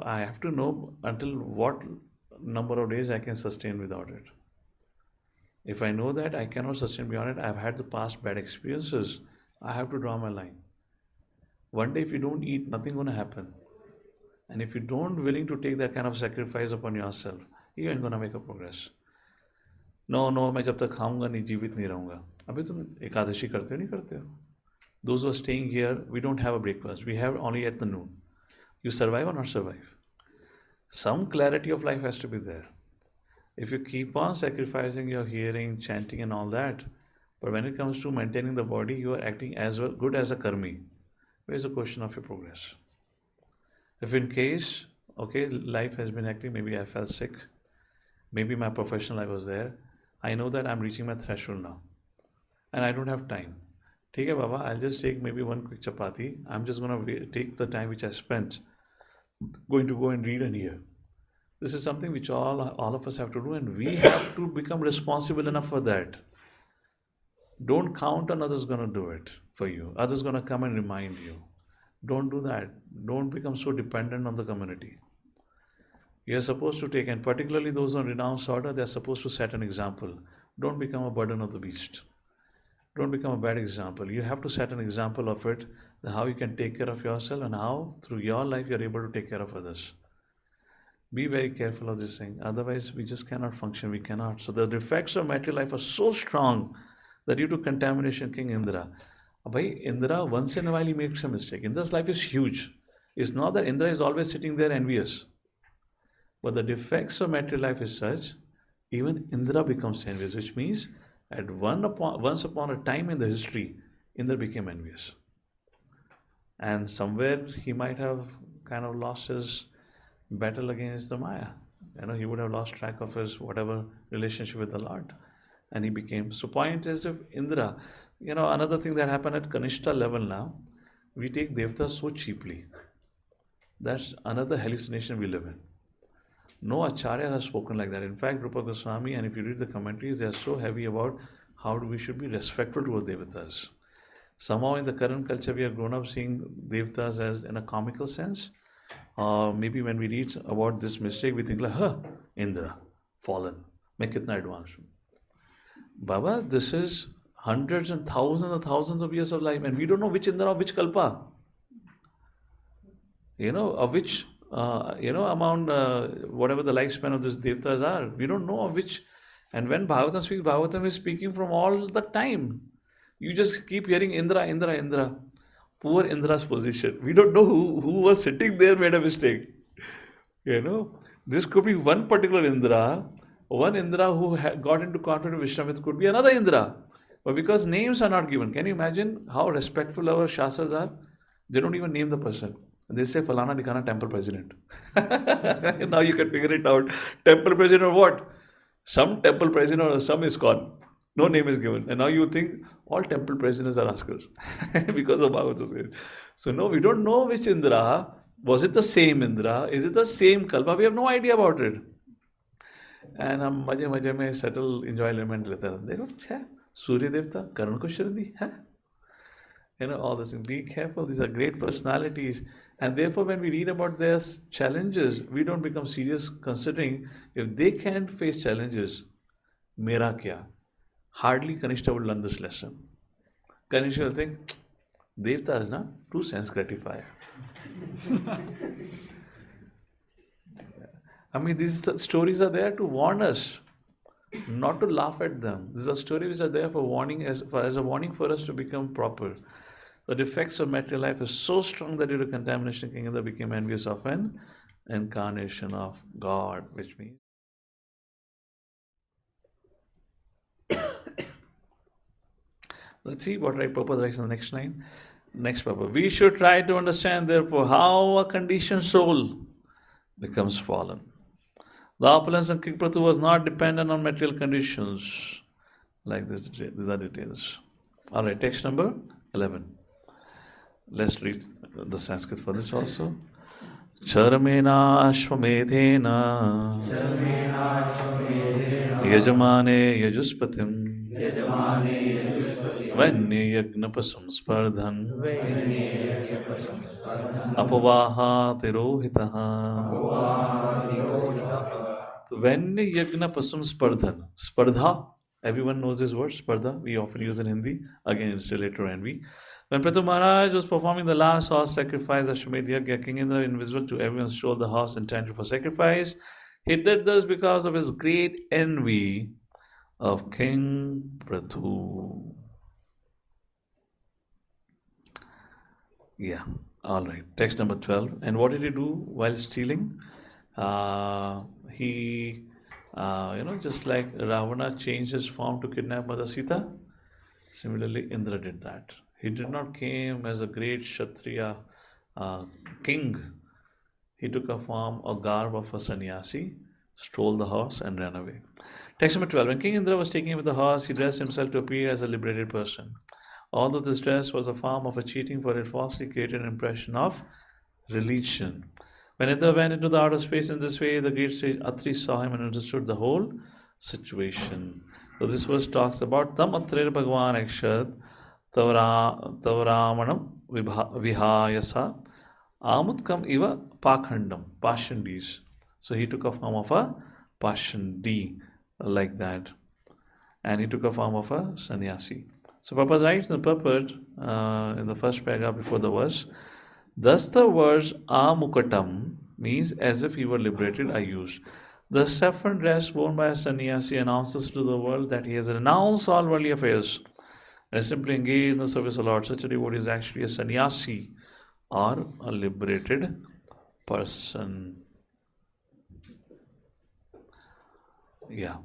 Speaker 1: I have to know until what number of days I can sustain without it. If I know that I cannot sustain beyond it, I've had the past bad experiences, I have to draw my line. One day if you don't eat, nothing going to happen. And if you don't willing to take that kind of sacrifice upon yourself, you ain't going to make a progress. No मैं जब तक खाऊंगा नहीं जीवित नहीं रहूँगा. अभी तुम एकादशी करते हो नहीं करते हो? Those who are staying here, we don't have a breakfast. We have only at the noon. You survive or not survive? Some clarity of life has to be there. If you keep on sacrificing your hearing, chanting and all that, but when it comes to maintaining the body, you are acting as good as a karmi. Where is the question of your progress? If in case, life has been acting, maybe I felt sick, maybe my professional life was there, I know that I'm reaching my threshold now and I don't have time. ठीक है Baba, I'll just take maybe one quick chapati. I'm just going to take the time which I spent going to go and read and hear. This is something which all of us have to do, and we have to become responsible enough for that. Don't count on others going to do it for you. Others going to come and remind you. Don't do that. Don't become so dependent on the community. You are supposed to take, and particularly those on renounced order, they are supposed to set an example. Don't become a burden of the beast. Don't become a bad example. You have to set an example of it, how you can take care of yourself and how through your life you are able to take care of others. Be very careful of this thing. Otherwise, we just cannot function. We cannot. So the defects of material life are so strong that due to contamination, King Indra. Bhai, Indra, once in a while he makes a mistake. Indra's life is huge. It's not that Indra is always sitting there envious. But the defects of material life is such, even Indra becomes envious, which means at once upon a time in the history, Indra became envious. And somewhere he might have kind of lost his battle against the Maya. He would have lost track of his whatever relationship with the Lord. And he became, so point is if Indra, Another thing that happened at Kanishta level now, we take Devtas so cheaply. That's another hallucination we live in. No Acharya has spoken like that. In fact, Rupa Goswami, and if you read the commentaries, they are so heavy about how we should be respectful towards Devatas. Somehow in the current culture, we have grown up seeing Devatas as in a comical sense. Maybe when we read about this mistake, we think like, Indra, fallen. Main kitna advanced. Baba, this is hundreds and thousands of years of life, and we don't know which Indra or which Kalpa. Of which, amount, whatever the lifespan of these Devatas are. We don't know of which. And when Bhagavatam speaks, Bhagavatam is speaking from all the time. You just keep hearing Indra, Indra, Indra. Poor Indra's position. We don't know who was sitting there made a mistake. This could be one particular Indra. One Indra who got into conflict with Vishnu. It could be another Indra. But because names are not given, can you imagine how respectful our Shastras are? They don't even name the person. They say Falana Dikana temple president. Now you can figure it out. Temple president or what? Some temple president or some ISKCON. No name is given. And now you think all temple presidents are Oscars because of Bhagavad. So no, we don't know which Indra. Was it the same Indra? Is it the same Kalpa? We have no idea about it. And हम मजे में subtle enjoyment लेते हैं. देखो, Surya Devta, Karun को शरण दी, all this. Be careful. These are great personalities. And therefore, when we read about their challenges, we don't become serious considering if they can't face challenges, mera kya? Hardly Kanishta would learn this lesson. Kanishta will think, Devta is not too sense gratifier. I mean, these stories are there to warn us, not to laugh at them. These are stories which are there for warning, as a warning for us to become proper. The defects of material life is so strong that due to contamination, King Indra became envious of an incarnation of God, which means let's see what Prabhupada writes in the next line. Next Prabhupada. We should try to understand, therefore, how a conditioned soul becomes fallen. The opulence of King Prathu was not dependent on material conditions. Like this, these are details. Alright, text number 11. Let's read the Sanskrit for this also. Charmena Ashwamedhena Yajamane Yajuspatim Vanyayajnapasam Spardhan Apavaha Tirohitaha. Vanyayajnapasam Spardhan. Spardha. Everyone knows this word, Spardha. We often use it in Hindi. Again, it's related to envy. When Prathu Maharaj was performing the last horse sacrifice, Ashwamedh Yagya, King Indra, invisible to everyone, stole the horse intended for sacrifice. He did this because of his great envy of King Prathu. Yeah, alright. Text number 12. And what did he do while stealing? He, just like Ravana changed his form to kidnap Mother Sita, similarly Indra did that. He did not came as a great Kshatriya king. He took a form or garb of a sannyasi, stole the horse and ran away. Text number 12. When King Indra was taking with the horse, he dressed himself to appear as a liberated person. Although this dress was a form of a cheating, for it falsely created an impression of religion. When Indra went into the outer space in this way, the great sage Atri saw him and understood the whole situation. So this verse talks about Tam Atrir Bhagavan Akshat Tavramanam Vihayasa Amutkam Iva Pakhandam, Pashandis. So he took a form of a Pashandi, like that. And he took a form of a sannyasi. So Prabhupada writes in the purport, in the first paragraph before the verse, thus the words Amukatam means as if he were liberated are used. The saffron dress worn by a sannyasi announces to the world that he has renounced all worldly affairs and simply engaged in the service of the Lord. Such a devotee is actually a sannyasi or a liberated person. Yeah,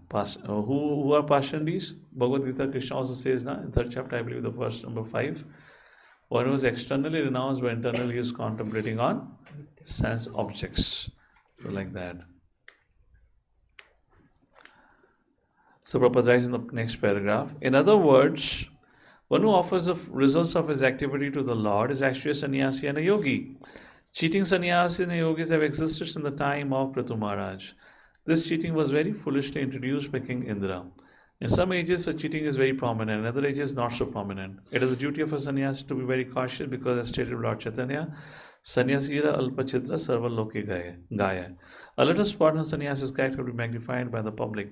Speaker 1: who are Pashandis? Bhagavad Gita, Krishna also says now in 3rd chapter, I believe the verse number 5. One who is externally renounced, but internally is contemplating on sense objects. So like that. So Prabhupada writes in the next paragraph. In other words, One who offers the results of his activity to the Lord is actually a sannyasi and a yogi. Cheating sannyasis and yogis have existed since the time of Prithu Maharaj. This cheating was very foolishly introduced by King Indra. In some ages, the cheating is very prominent, in other ages, not so prominent. It is the duty of a sannyasi to be very cautious because, as stated by Lord Chaitanya, Sannyasira alpachitra sarva loke gaya. A little spot in sannyasi's character will be magnified by the public.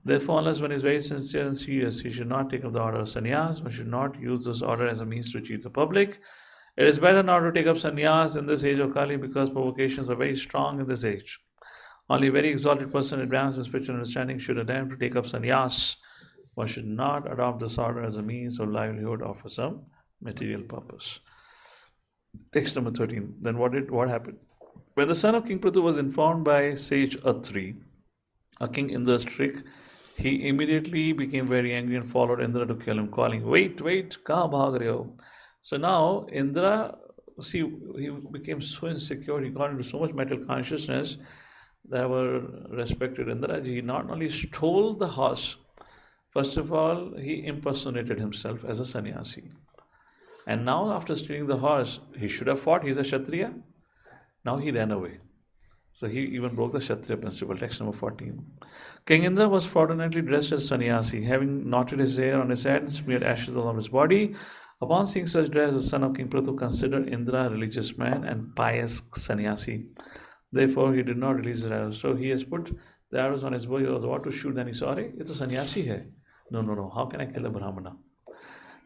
Speaker 1: Therefore, unless one is very sincere and serious, he should not take up the order of sannyas. One should not use this order as a means to cheat the public. It is better not to take up sannyas in this age of Kali because provocations are very strong in this age. Only a very exalted person advanced in spiritual understanding should attempt to take up sannyas. One should not adopt this order as a means of livelihood or for some material purpose. Text number 13. Then what happened? When the son of King Prithu was informed by sage Atri, a king Indra's trick, he immediately became very angry and followed Indra to kill him, calling, "Wait, kahan bhag rahe ho?" So now Indra, see, he became so insecure, he got into so much mental consciousness that our respected Indraji, he not only stole the horse, first of all, he impersonated himself as a sannyasi. And now after stealing the horse, he should have fought, he's a Kshatriya. Now he ran away. So he even broke the Kshatriya principle. Text number 14. King Indra was fraudulently dressed as sannyasi, having knotted his hair on his head and smeared ashes all over his body. Upon seeing such dress, the son of King Prithu considered Indra a religious man and pious sannyasi. Therefore, he did not release the arrows. So he has put the arrows on his bow. He was about to shoot. Then he saw, "It's a sannyasi hai. No. How can I kill a Brahmana?"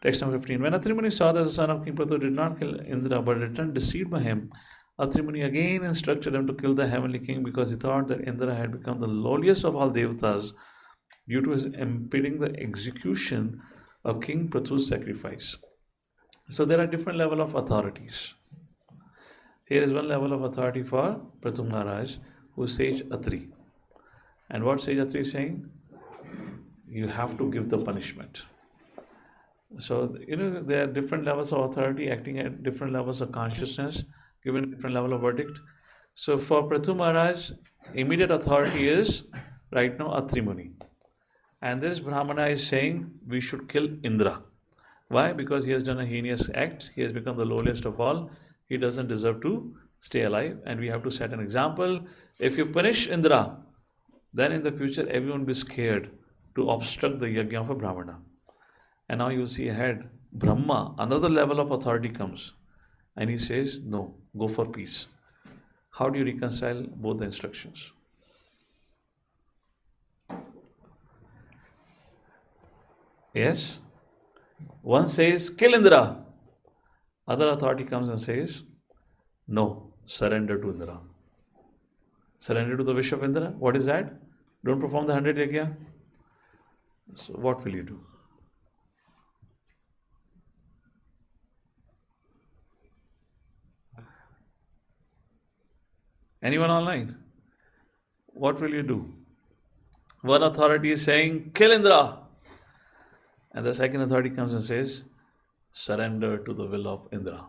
Speaker 1: Text number 15. When Atri Muni saw that the son of King Prithu did not kill Indra but returned deceived by him, Atri Muni again instructed him to kill the heavenly king because he thought that Indra had become the lowliest of all devatas due to his impeding the execution of King Prithu's sacrifice. So there are different levels of authorities. Here is one level of authority for Prithu Maharaj, who is Sage Atri. And what Sage Atri is saying? You have to give the punishment. So, there are different levels of authority acting at different levels of consciousness, given different level of verdict. So for Prithu Maharaj, immediate authority is right now Atri Muni. And this Brahmana is saying we should kill Indra. Why? Because he has done a heinous act. He has become the lowliest of all. He doesn't deserve to stay alive. And we have to set an example. If you punish Indra, then in the future everyone will be scared to obstruct the yajna of a Brahmana. And now you will see ahead, Brahma, another level of authority comes. And he says, no, go for peace. How do you reconcile both the instructions? Yes? One says, kill Indra. Other authority comes and says, no, surrender to Indra. Surrender to the wish of Indra. What is that? Don't perform the 100 yajna. So what will you do? Anyone online? What will you do? One authority is saying, kill Indra. And the second authority comes and says, surrender to the will of Indra.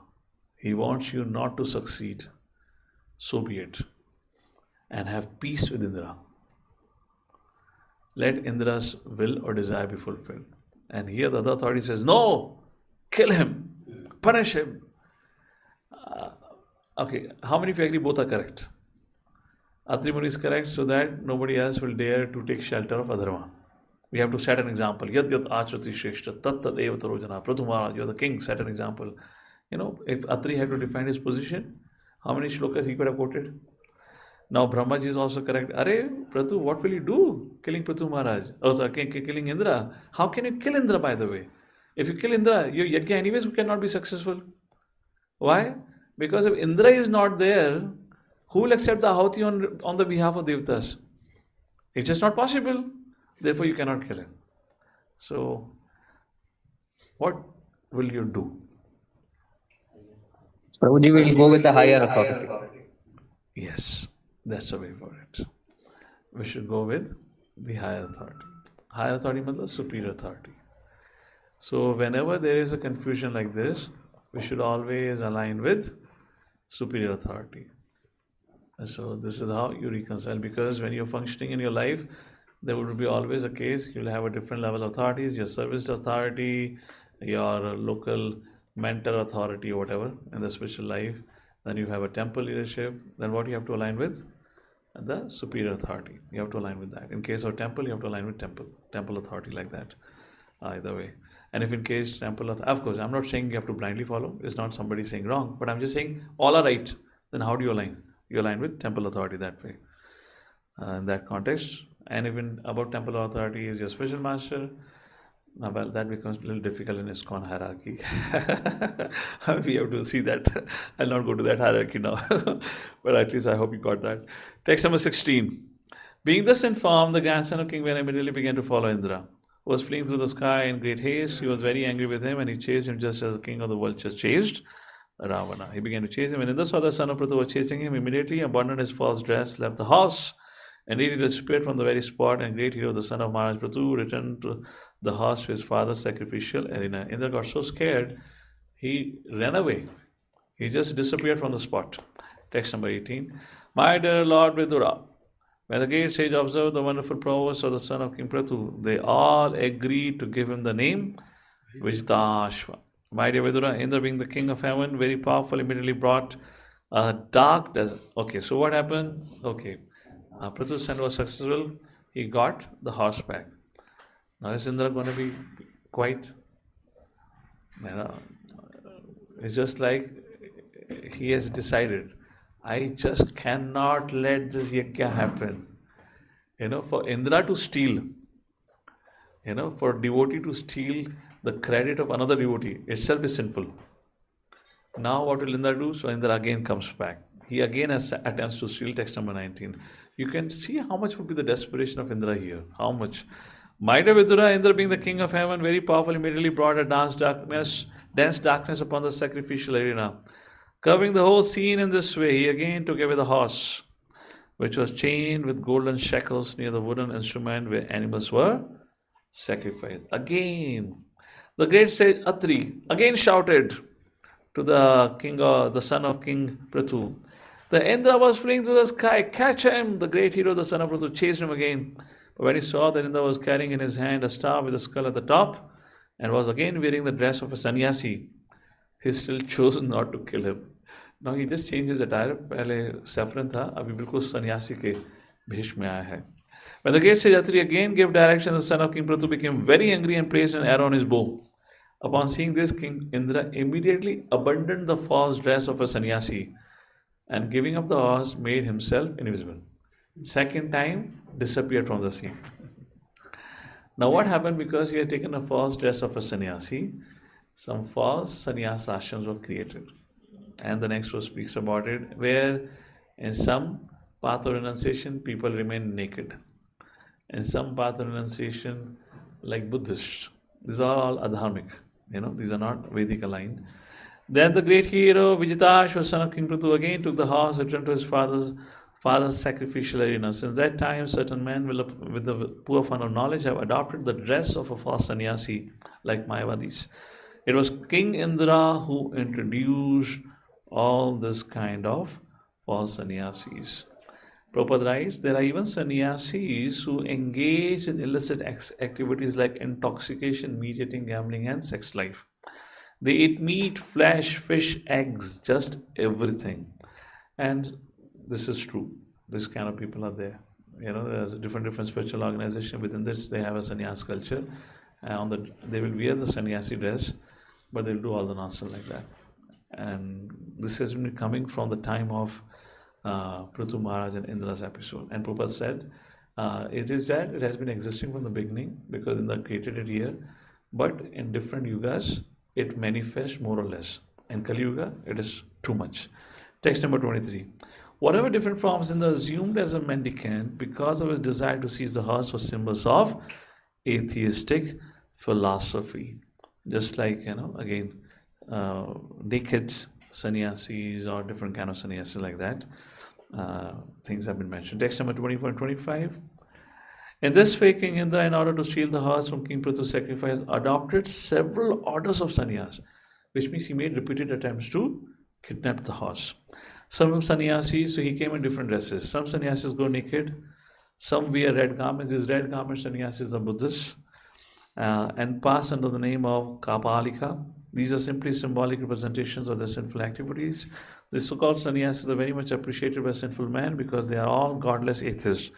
Speaker 1: He wants you not to succeed. So be it. And have peace with Indra. Let Indra's will or desire be fulfilled. And here the other authority says, no, kill him, punish him. Okay, how many of you agree both are correct? Atri Muni is correct so that nobody else will dare to take shelter of adharma. We have to set an example. Yat yat achrati shreshta tat tat eva tarojana. Prithu Maharaj, you are the king, set an example. If Atri had to defend his position, how many shlokas he could have quoted? Now Brahmaji is also correct. Are, Prithu, what will you do? Killing Prithu Maharaj. Oh, sorry, killing Indra. How can you kill Indra, by the way? If you kill Indra, your yajna anyways cannot be successful. Why? Because if Indra is not there, who will accept the ahuti on the behalf of devatas? It's just not possible. Therefore, you cannot kill him. So, what will you do?
Speaker 7: Prabhuji will go with the higher authority.
Speaker 1: Yes, that's the way for it. We should go with the higher authority. Higher authority means superior authority. So, whenever there is a confusion like this, we should always align with superior authority. And so this is how you reconcile, because when you're functioning in your life, there will be always a case, you'll have a different level of authorities, your service authority, your local mentor authority or whatever in the spiritual life. Then you have a temple leadership. Then what you have to align with? The superior authority. You have to align with that. In case of temple, you have to align with temple authority, like that. Either way. And if in case temple, of course, I'm not saying you have to blindly follow. It's not somebody saying wrong, but I'm just saying all are right. Then how do you align? You align with temple authority that way. In that context. And even about temple authority is your spiritual master. Well, that becomes a little difficult in ISKCON hierarchy. We have to see that. I'll not go to that hierarchy now. But at least I hope you got that. Text number 16. Being thus informed, the grandson of King Vena immediately began to follow Indra, who was fleeing through the sky in great haste. He was very angry with him, and he chased him just as the king of the world just chased Ravana. He began to chase him. When Indra saw the son of Prithu was chasing him, immediately abandoned his false dress, left the horse, and he disappeared from the very spot. And great hero, the son of Maharaj Prithu, returned to the horse to his father's sacrificial arena. Indra got so scared, he ran away. He just disappeared from the spot. Text number 18. My dear Lord Vidura, when the great sage observed the wonderful prowess of the son of King Prithu, they all agreed to give him the name Vijitashva. My dear Vidura, Indra being the king of heaven, very powerful, immediately brought a dark desert. Okay, so what happened? Okay, Prithu's son was successful. He got the horse back. Now is Indra going to be quite, it's just like he has decided, I just cannot let this yajna happen. For Indra to steal, for devotee to steal the credit of another devotee itself is sinful. Now what will Indra do? So Indra again comes back. He again attempts to steal. Text number 19. You can see how much would be the desperation of Indra here. How much? My dear Vidura, Indra being the king of heaven, very powerful, immediately brought a dense darkness upon the sacrificial arena. Covering the whole scene in this way, he again took away the horse, which was chained with golden shackles near the wooden instrument where animals were sacrificed. Again, the great sage Atri again shouted to the king, the son of King Prithu. The Indra was fleeing through the sky. Catch him! The great hero, the son of Prithu, chased him again. But when he saw that Indra was carrying in his hand a star with a skull at the top and was again wearing the dress of a sannyasi, he still chose not to kill him. Now he just changed his attire. पहले saffron था, अभी बिल्कुल सन्यासी के भेष में आया है. When the great sage Atri again gave direction, the son of King Prithu became very angry and placed an arrow on his bow. Upon seeing this, King Indra immediately abandoned the false dress of a sannyasi and giving up the horse, made himself invisible. Second time, disappeared from the scene. Now what happened? Because he had taken a false dress of a sannyasi, some false sannyas ashrams were created. And the next verse speaks about it, where in some path of renunciation, people remain naked. In some path of renunciation, like Buddhists, these are all adharmic. These are not Vedic aligned. Then the great hero, Vijitashva, son of King Prithu, again took the horse, returned to his father's sacrificial arena. Since that time, certain men with the poor fund of knowledge have adopted the dress of a false sannyasi, like Mayavadis. It was King Indra who introduced all this kind of false sannyasis. Prabhupada writes, there are even sannyasis who engage in illicit activities like intoxication, meat eating, gambling, and sex life. They eat meat, flesh, fish, eggs, just everything. And this is true. This kind of people are there. There's a different spiritual organization. Within this, they have a sannyas culture. They will wear the sannyasi dress, but they'll do all the nonsense like that. And this has been coming from the time of Prithu Maharaj and Indra's episode. And Prabhupada said, it has been existing from the beginning because Indra created it here, but in different yugas, it manifests more or less. In Kali Yuga, it is too much. Text number 23. Whatever different forms Indra assumed as a mendicant because of his desire to seize the horse were symbols of atheistic philosophy. Just like, again, naked sannyasis or different kind of sannyasis like that. Things have been mentioned. Text number 24 and 25. In this way, King Indra, in order to steal the horse from King Prithu's sacrifice, adopted several orders of sannyas, which means he made repeated attempts to kidnap the horse. Some sannyasis, so he came in different dresses. Some sannyasis go naked, some wear red garments. These red garment sannyasis are Buddhists. and pass under the name of Kapalika. These are simply symbolic representations of their sinful activities. The so-called sannyasis are very much appreciated by sinful men because they are all godless atheists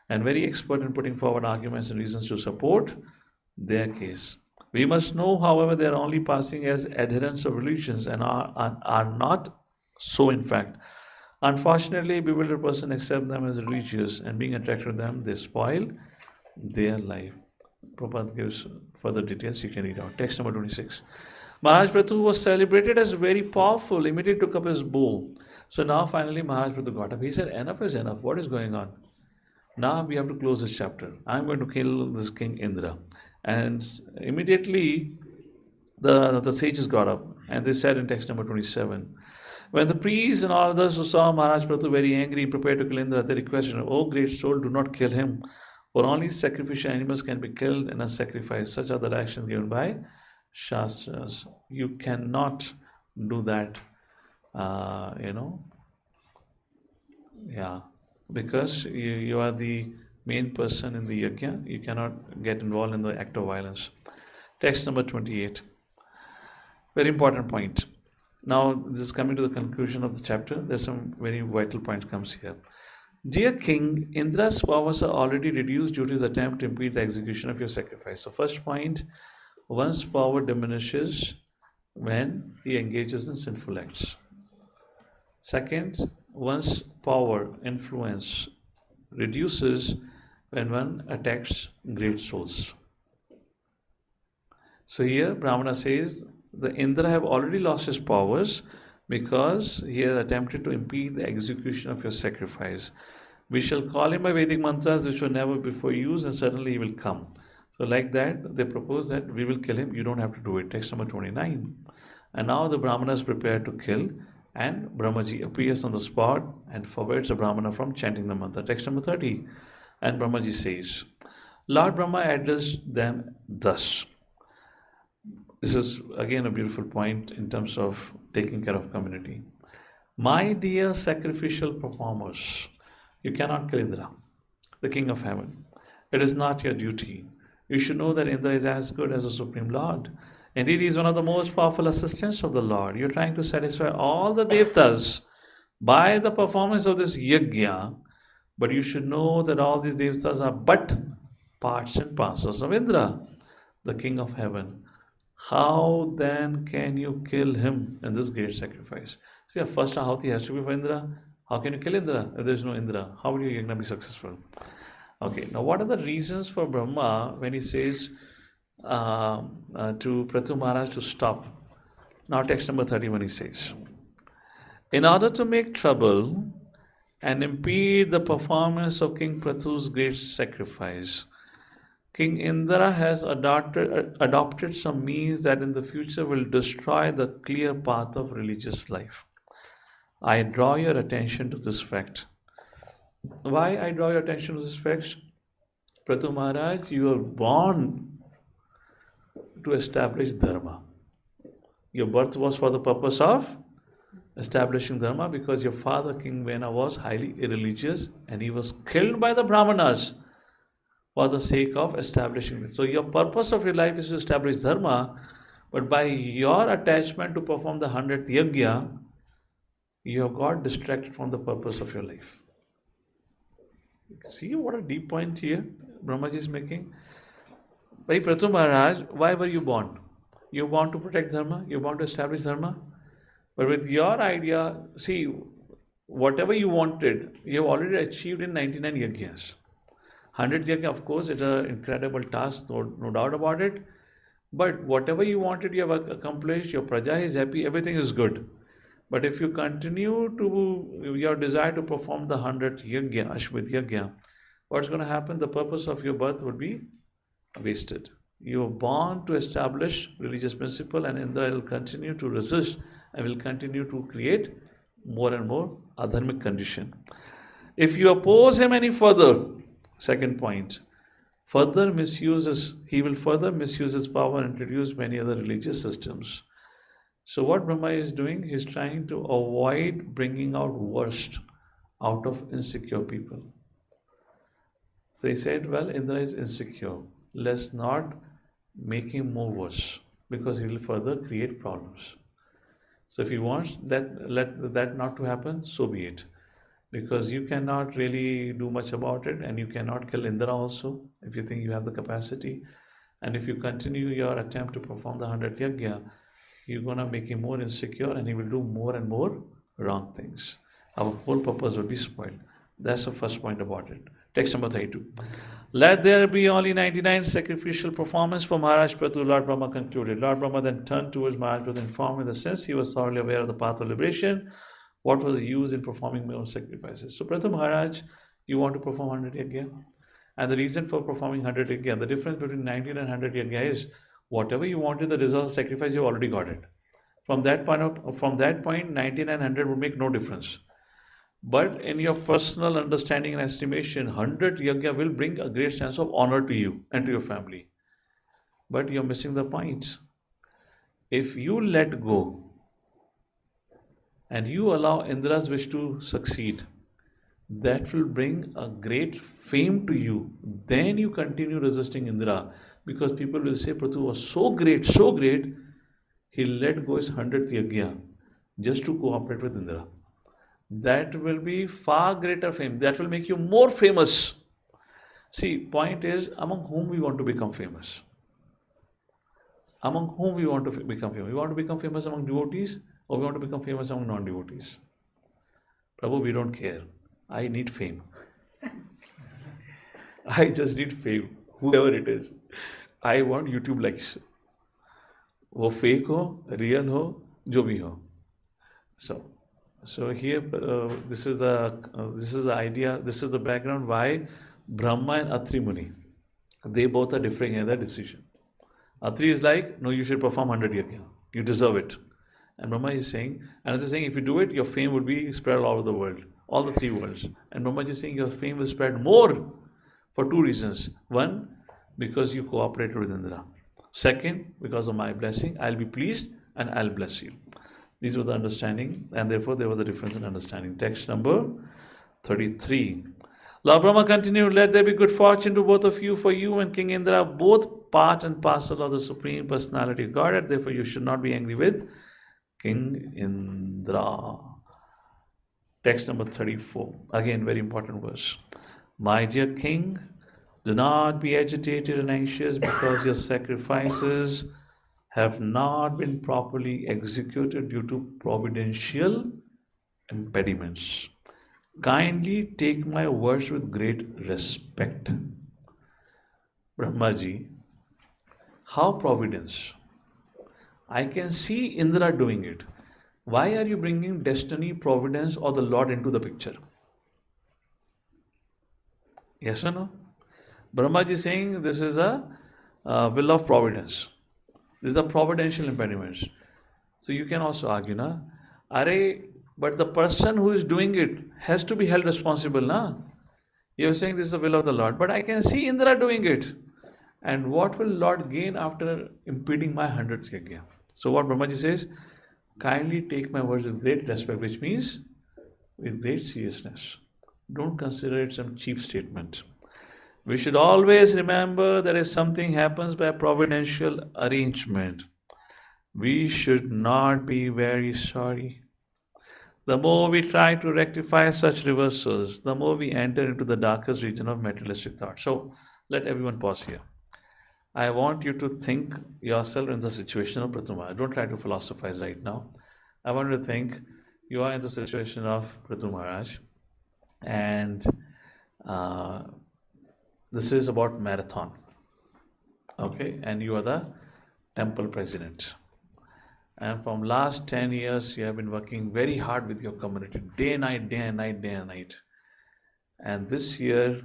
Speaker 1: and very expert in putting forward arguments and reasons to support their case. We must know, however, they are only passing as adherents of religions and are not so in fact. Unfortunately, a bewildered person accepts them as religious, and being attracted to them, they spoil their life. Prabhupada gives further details, you can read out. Text number 26. Maharaj Prathu was celebrated as very powerful, immediately took up his bow. So now finally Maharaj Prathu got up. He said, enough is enough. What is going on? Now we have to close this chapter. I'm going to kill this King Indra. And immediately the sages got up and they said in text number 27, when the priests and all others who saw Maharaj Prathu very angry, prepared to kill Indra, they requested, "O great soul, do not kill him. For only sacrificial animals can be killed in a sacrifice. Such are the actions given by Shastras. You cannot do that, because you are the main person in the yajna. You cannot get involved in the act of violence." Text number 28. Very important point. Now, this is coming to the conclusion of the chapter. There's some very vital points comes here. Dear King, Indra's powers are already reduced due to his attempt to impede the execution of your sacrifice. So first point, one's power diminishes when he engages in sinful acts. Second, one's power, influence reduces when one attacks great souls. So here Brahmana says, the Indra have already lost his powers because he has attempted to impede the execution of your sacrifice. We shall call him by Vedic mantras which were never before used, and suddenly he will come. So like that, they propose that we will kill him, you don't have to do it. Text number 29. And now the Brahmana is prepared to kill, and Brahmaji appears on the spot and forbids the Brahmana from chanting the mantra. Text number 30. And Brahmaji says, Lord Brahma addressed them thus. This is again a beautiful point in terms of taking care of community. My dear sacrificial performers, you cannot kill Indra, the King of Heaven. It is not your duty. You should know that Indra is as good as the Supreme Lord. Indeed, he is one of the most powerful assistants of the Lord. You are trying to satisfy all the Devtas by the performance of this yajna, but you should know that all these Devtas are but parts and parcels of Indra, the King of Heaven. How then can you kill him in this great sacrifice? So your first ahuti has to be for Indra. How can you kill Indra if there is no Indra? How will your yajna be successful? Okay, now what are the reasons for Brahma when he says to Prathu Maharaj to stop? Now text number 31 he says, in order to make trouble and impede the performance of King Prathu's great sacrifice, King Indra has adopted some means that in the future will destroy the clear path of religious life. I draw your attention to this fact. Why I draw your attention to this fact? Prathu Maharaj, you were born to establish dharma. Your birth was for the purpose of establishing dharma because your father, King Vena, was highly irreligious and he was killed by the Brahmanas for the sake of establishing it. So your purpose of your life is to establish dharma, but by your attachment to perform the 100th yajna, you have got distracted from the purpose of your life. See what a deep point here Brahmaji is making. By Prathu Maharaj, why were you born? You born to protect dharma, you born to establish dharma. But with your idea, see, whatever you wanted, you have already achieved in 99 yajnas. 100 yajna, of course, is an incredible task, no doubt about it. But whatever you wanted, you have accomplished, your praja is happy, everything is good. But if you continue to your desire to perform the 100th yajna, Ashwit yajna, what's going to happen? The purpose of your birth would be wasted. You were born to establish religious principle, and Indra will continue to resist and will continue to create more and more adharmic condition. If you oppose him any further, second point, he will further misuse his power and introduce many other religious systems. So what Brahma is doing, he is trying to avoid bringing out worst out of insecure people. So he said, well, Indra is insecure. Let's not make him more worse, because he will further create problems. So if he wants that not to happen, so be it. Because you cannot really do much about it, and you cannot kill Indra also if you think you have the capacity. And if you continue your attempt to perform the 100 yajna, you're gonna make him more insecure, and he will do more and more wrong things. Our whole purpose will be spoiled. That's the first point about it. Text number 32. Let there be only 99 sacrificial performance for Maharaj Pratu, Lord Brahma concluded. Lord Brahma then turned towards Maharaj Pratu and informed him that since he was thoroughly aware of the path of liberation, what was the use in performing more sacrifices? So, Pratu Maharaj, you want to perform 100 yajna? And the reason for performing 100 yajna, the difference between 19 and 100 yajna is whatever you wanted, the result of sacrifice, you already got it. From that point, 19 and 100 would make no difference. But in your personal understanding and estimation, 100 yajna will bring a great sense of honor to you and to your family. But you're missing the point. If you let go and you allow Indra's wish to succeed, that will bring a great fame to you. Then you continue resisting Indra, because people will say Pratu was so great, he let go his 100th yajna just to cooperate with Indra. That will be far greater fame. That will make you more famous. See, point is, among whom we want to become famous? Among whom we want to become famous? We want to become famous among devotees, or we want to become famous among non-devotees? Prabhu, we don't care. I need fame. I just need fame, whoever it is. I want YouTube likes. वो fake हो, real हो, जो भी हो. So here, this is the idea. This is the background why Brahma and Atri Muni, they both are differing in their decision. Atri is like, no, you should perform 100 yajna. You deserve it. And Brahma is saying, if you do it, your fame would be spread all over the world, all the 3 worlds. And Brahma is saying, your fame will spread more for 2 reasons. One, because you cooperated with Indra. Second, because of my blessing, I'll be pleased and I'll bless you. These were the understanding, and therefore there was a difference in understanding. Text number 33. Lord Brahma continued, let there be good fortune to both of you, for you and King Indra are both part and parcel of the Supreme Personality of Godhead. Therefore you should not be angry with King Indra. Text number 34. Again, very important verse. My dear king, do not be agitated and anxious because your sacrifices have not been properly executed due to providential impediments. Kindly take my words with great respect. Brahmaji, how providence? I can see Indra doing it. Why are you bringing destiny, providence, or the Lord into the picture? Yes or no? Brahmaji is saying this is a will of providence. These are providential impediments. So you can also argue, na? But the person who is doing it has to be held responsible, na? You're saying this is the will of the Lord, but I can see Indra doing it. And what will Lord gain after impeding my 100th yajna? So what Brahmaji says, kindly take my words with great respect, which means with great seriousness. Don't consider it some cheap statement. We should always remember that if something happens by providential arrangement, we should not be very sorry. The more we try to rectify such reversals, the more we enter into the darkest region of materialistic thought. So, let everyone pause here. I want you to think yourself in the situation of Pratu Maharaj. Don't try to philosophize right now. I want you to think you are in the situation of Pratu Maharaj, and this is about marathon, okay? And you are the temple president. And from last 10 years, you have been working very hard with your community, day and night, day and night, day and night. And this year,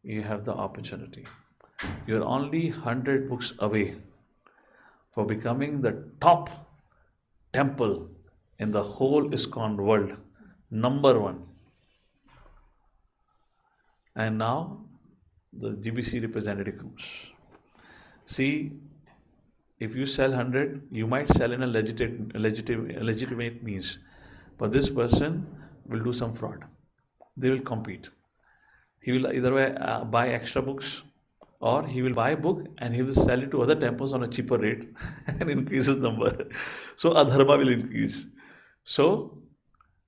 Speaker 1: you have the opportunity. You're only 100 books away for becoming the top temple in the whole ISKCON world, number 1. And now, the GBC representative comes. See, if you sell 100, you might sell in a legitimate means. But this person will do some fraud. They will compete. He will either buy extra books, or he will buy a book and he will sell it to other temples on a cheaper rate and increase his number. So adharma will increase. So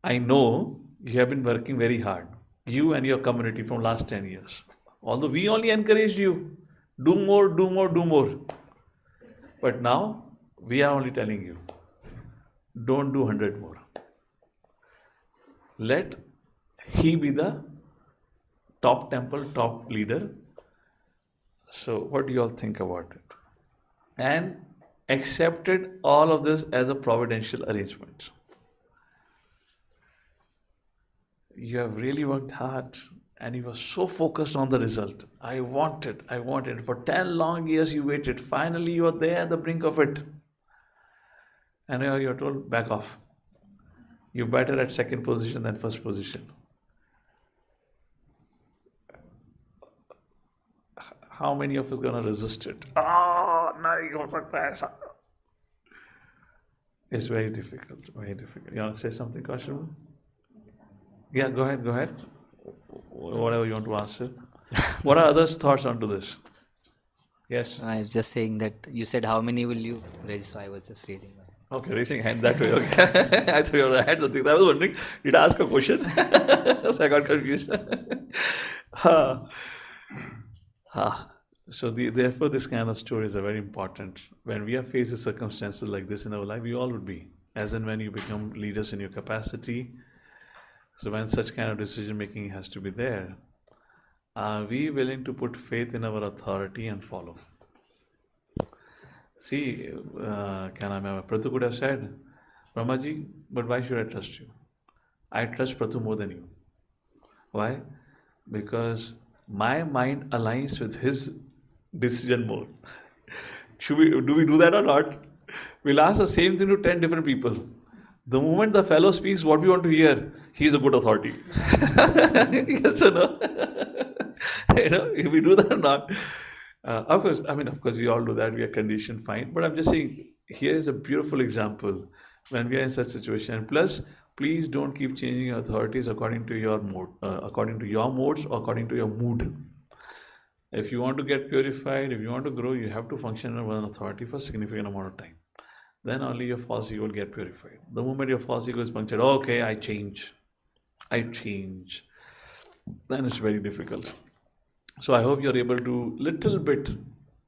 Speaker 1: I know you have been working very hard, you and your community, from last 10 years. Although we only encouraged you, do more, do more, do more. But now we are only telling you, don't do 100 more. Let he be the top temple, top leader. So what do you all think about it? And accepted all of this as a providential arrangement. You have really worked hard and you were so focused on the result. I want it. For 10 long years you waited. Finally you are there at the brink of it. And now you are told, back off. You're better at second position than first position. How many of us gonna resist it? It's very difficult, very difficult. You want to say something, Kaushal? Yeah, go ahead. Whatever you want to answer. What are others' thoughts onto this? Yes?
Speaker 2: I was just saying that you said how many will you raise, so I was just reading.
Speaker 1: Okay, raising hand that way. Okay. I thought you were hand something. I was wondering, did I ask a question? So I got confused. So therefore, this kind of stories are very important. When we are faced with circumstances like this in our life, we all would be. As and when you become leaders in your capacity. So when such kind of decision making has to be there, are we willing to put faith in our authority and follow? See, Pratu could have said, Brahmaji, but why should I trust you? I trust Pratu more than you. Why? Because my mind aligns with his decision more. Do we do that or not? We'll ask the same thing to 10 different people. The moment the fellow speaks what we want to hear, he's a good authority. Yes or no? If we do that or not. Of course, we all do that. We are conditioned, fine. But I'm just saying, here is a beautiful example when we are in such situation. Plus, please don't keep changing your authorities according to your modes, or according to your mood. If you want to get purified, if you want to grow, you have to function under one authority for a significant amount of time. Then only your false ego will get purified. The moment your false ego is punctured, okay, I change. Then it's very difficult. So I hope you're able to little bit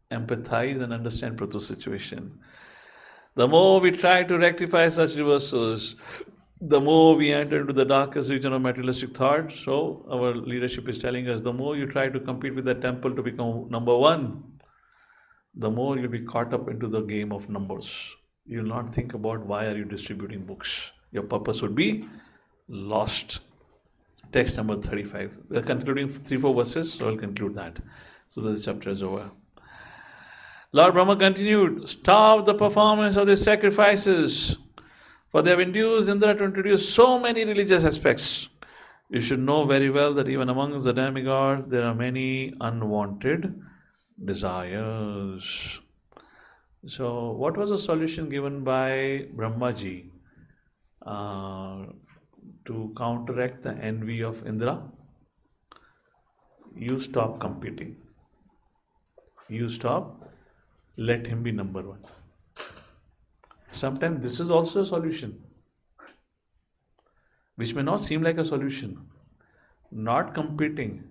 Speaker 1: empathize and understand Pratu's situation. The more we try to rectify such reversals, the more we enter into the darkest region of materialistic thought. So our leadership is telling us, the more you try to compete with the temple to become number one, the more you'll be caught up into the game of numbers. You'll not think about why are you distributing books. Your purpose would be lost. Text number 35. We're concluding 3-4 verses, so I'll conclude that. So this chapter is over. Lord Brahma continued, stop the performance of these sacrifices, for they have induced Indra to introduce so many religious aspects. You should know very well that even amongst the demigods there are many unwanted desires. So what was the solution given by Brahmaji to counteract the envy of Indra? You stop competing. You stop, let him be number one. Sometimes this is also a solution, which may not seem like a solution. Not competing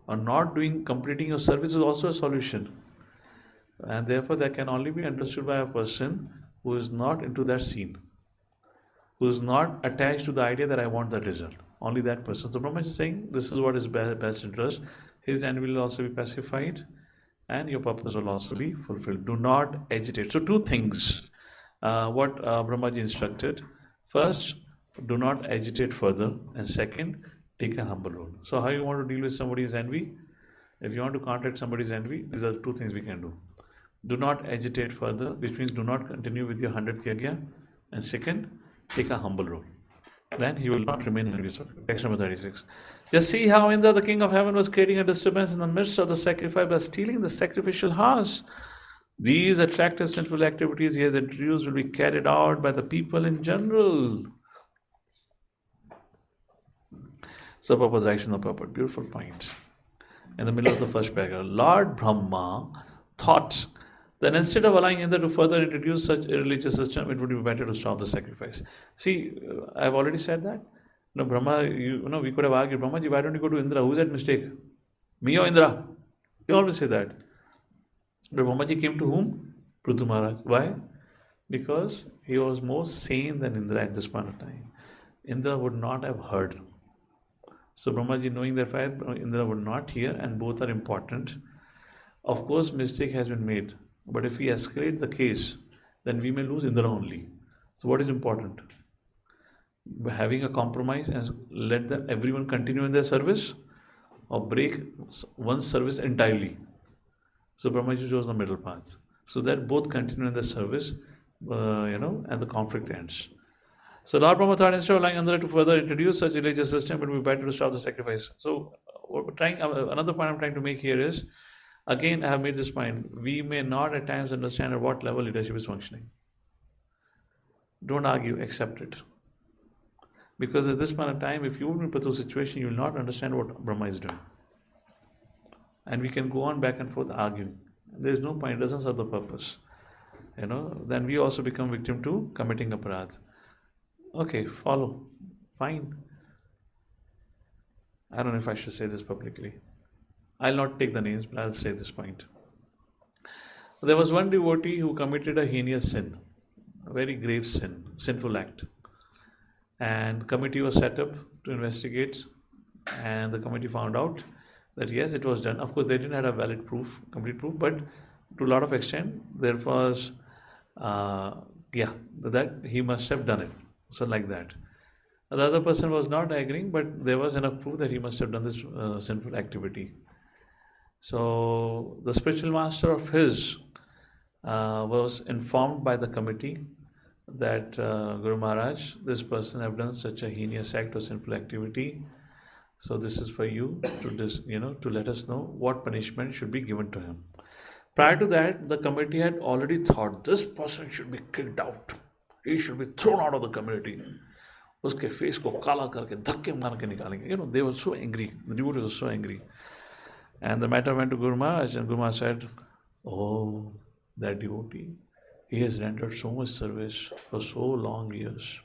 Speaker 1: or not completing your service is also a solution. And therefore that can only be understood by a person who is not into that scene, who is not attached to the idea that I want that result. Only that person. So Brahma is saying this is what is best interest. His envy will also be pacified and your purpose will also be fulfilled. Do not agitate. So 2 things what Brahmaji instructed. First, do not agitate further, and second, take a humble role. So how you want to deal with somebody's envy? If you want to counteract somebody's envy, these are 2 things we can do. Do not agitate further, which means do not continue with your 100th yajna, and second, take a humble role. Then he will not remain envious of you. Text number 36. Just see how Indra, the king of heaven, was creating a disturbance in the midst of the sacrifice by stealing the sacrificial house. These attractive sinful activities he has introduced will be carried out by the people in general. So Prabhupada writes in the purport, beautiful point. in the middle of the first paragraph. Lord Brahma thought that instead of allowing Indra to further introduce such a religious system, it would be better to stop the sacrifice. See, I've already said that. No, Brahma, we could have argued, Brahmaji, why don't you go to Indra? Who's at mistake? Me or Indra? You always say that. But Brahmaji came to whom? Prithu Maharaj. Why? Because he was more sane than Indra at this point of time. Indra would not have heard. So Brahmaji, knowing that fact, Indra would not hear, and both are important. Of course, mistake has been made. But if we escalate the case, then we may lose Indra only. So what is important? Having a compromise and let everyone continue in their service, or break one's service entirely. So Brahmaji chose the middle path, so that both continue in their service, and the conflict ends. So Lord Brahma thought, instead of allowing Indra to further introduce such religious system, it would be better to stop the sacrifice. So another point I'm trying to make here is, again, I have made this point, we may not at times understand at what level leadership is functioning. Don't argue, accept it. Because at this point of time, if you will be put through a situation, you will not understand what Brahma is doing. And we can go on back and forth arguing. There is no point, it doesn't serve the purpose. Then we also become victim to committing aparadh. Okay, follow. Fine. I don't know if I should say this publicly. I'll not take the names, but I'll say this point. There was one devotee who committed a heinous sin, a very grave sin, sinful act. And committee was set up to investigate, and the committee found out that yes, it was done. Of course, they didn't have a valid proof, complete proof, but to a lot of extent, there was, that he must have done it. So like that. The other person was not agreeing, but there was enough proof that he must have done this sinful activity. So the spiritual master of his was informed by the committee that Guru Maharaj, this person have done such a heinous act or sinful activity. So this is for you to let us know what punishment should be given to him. Prior to that, the committee had already thought this person should be kicked out. He should be thrown out of the community. Uske face ko kala karke dhakke maar ke nikalenge. They were so angry. The devotees were so angry. And the matter went to Guru Maharaj, and Guru Maharaj said, oh, that devotee, he has rendered so much service for so long years.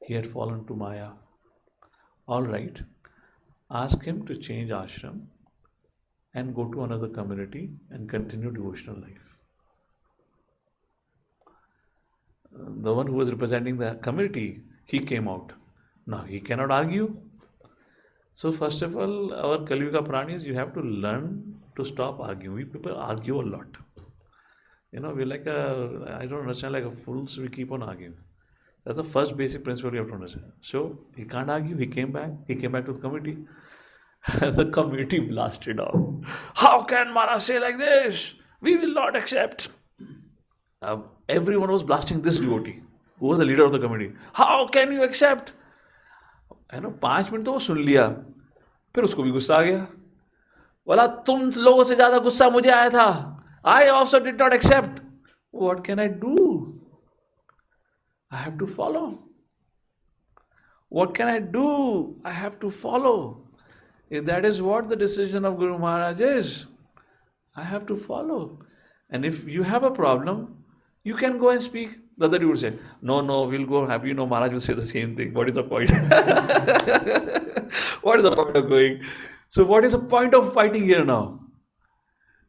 Speaker 1: He had fallen to Maya. All right, ask him to change ashram and go to another community and continue devotional life. The one who was representing the community, he came out. Now, he cannot argue. So first of all, our Kali Yuga Pranis, you have to learn to stop arguing. We people argue a lot. We're like I don't understand, like a fool, so we keep on arguing. That's the first basic principle you have to understand. So he can't argue, he came back to the committee. And the committee blasted out. How can Maharaj say like this? We will not accept. Everyone was blasting this devotee, who was the leader of the committee. How can you accept? 5 minute तो वो सुन लिया, फिर उसको भी गुस्सा आ गया. बोला तुम लोगों से ज्यादा गुस्सा मुझे आया था. I also did not accept. What can I do? I have to follow. What can I do? I have to follow. If that is what the decision of Guru Maharaj is, I have to follow. And if you have a problem, you can go and speak. The other would say, no, we'll go have Maharaj will say the same thing. What is the point? What is the point of going? So what is the point of fighting here now?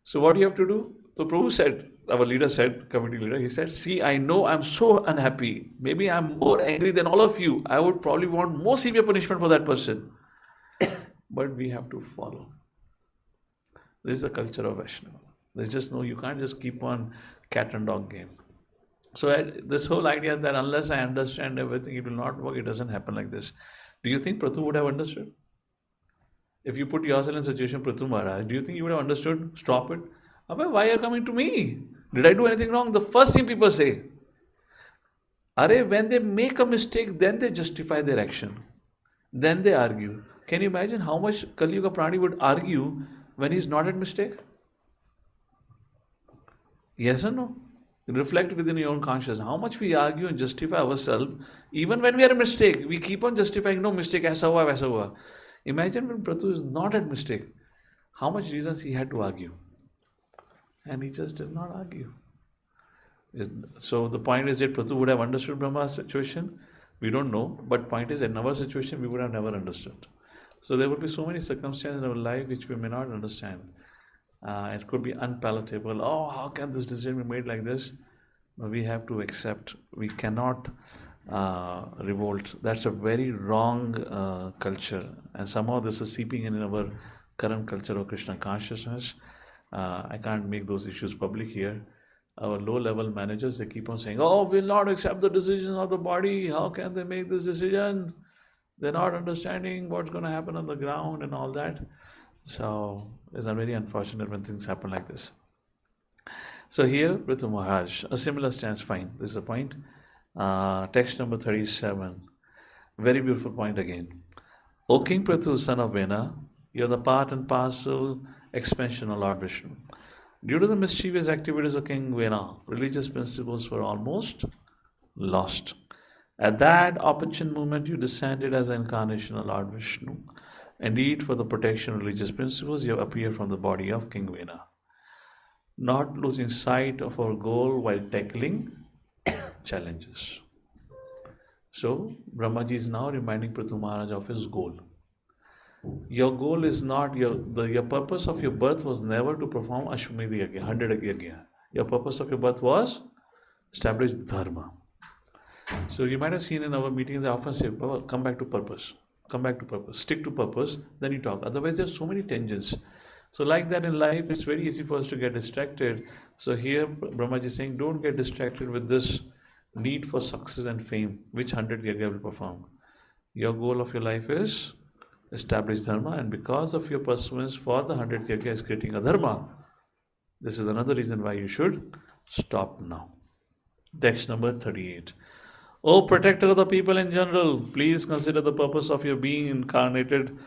Speaker 1: So what do you have to do? So Prabhu said, our leader said, committee leader, he said, see, I know I'm so unhappy. Maybe I'm more angry than all of you. I would probably want more severe punishment for that person. But we have to follow. This is the culture of Vaishnava. There's just you can't just keep on cat and dog game. So this whole idea that unless I understand everything, it will not work, it doesn't happen like this. Do you think Prithu would have understood? If you put yourself in a situation, Prithu Maharaj, do you think you would have understood? Stop it. Why are you coming to me? Did I do anything wrong? The first thing people say, when they make a mistake, then they justify their action. Then they argue. Can you imagine how much Kali Yuga Prani would argue when he's not at mistake? Yes or no? Reflect within your own consciousness. How much we argue and justify ourselves, even when we are a mistake, we keep on justifying, no mistake, aisa hua, waisa hua. Imagine when Prithu is not at mistake. How much reasons he had to argue? And he just did not argue. So the point is that Prathu would have understood Brahma's situation. We don't know, but point is, in our situation, we would have never understood. So there would be so many circumstances in our life which we may not understand. It could be unpalatable. Oh, how can this decision be made like this? No, we have to accept. We cannot revolt. That's a very wrong culture, and somehow this is seeping in our current culture of Krishna consciousness. I can't make those issues public here. Our low-level managers, they keep on saying, "Oh, we'll not accept the decision of the body. How can they make this decision? They're not understanding what's going to happen on the ground and all that." So it's very unfortunate when things happen like this. So here, Prithu Maharaj, a similar stance, fine. This is the point. Text number 37. Very beautiful point again. O King Prithu, son of Vena, you're the part and parcel expansion of Lord Vishnu. Due to the mischievous activities of King Vena, religious principles were almost lost. At that opportune moment, you descended as an incarnation of Lord Vishnu. Indeed, for the protection of religious principles, you appear from the body of King Vena. Not losing sight of our goal while tackling challenges. So, Brahmaji is now reminding Prithu Maharaj of his goal. Your goal is not, your purpose of your birth was never to perform Ashwamedh Yajna, 100 Yajna. Your purpose of your birth was establish Dharma. So you might have seen in our meetings, I often say, come back to purpose. Come back to purpose. Stick to purpose, then you talk. Otherwise, there are so many tangents. So like that in life, it's very easy for us to get distracted. So here, Brahmaji is saying, don't get distracted with this need for success and fame, which 100 Yajna will perform. Your goal of your life is establish Dharma, and because of your pursuance for the 100 Yajna is creating a Dharma, this is another reason why you should stop now. Text number 38. O protector of the people in general, please consider the purpose of your being incarnated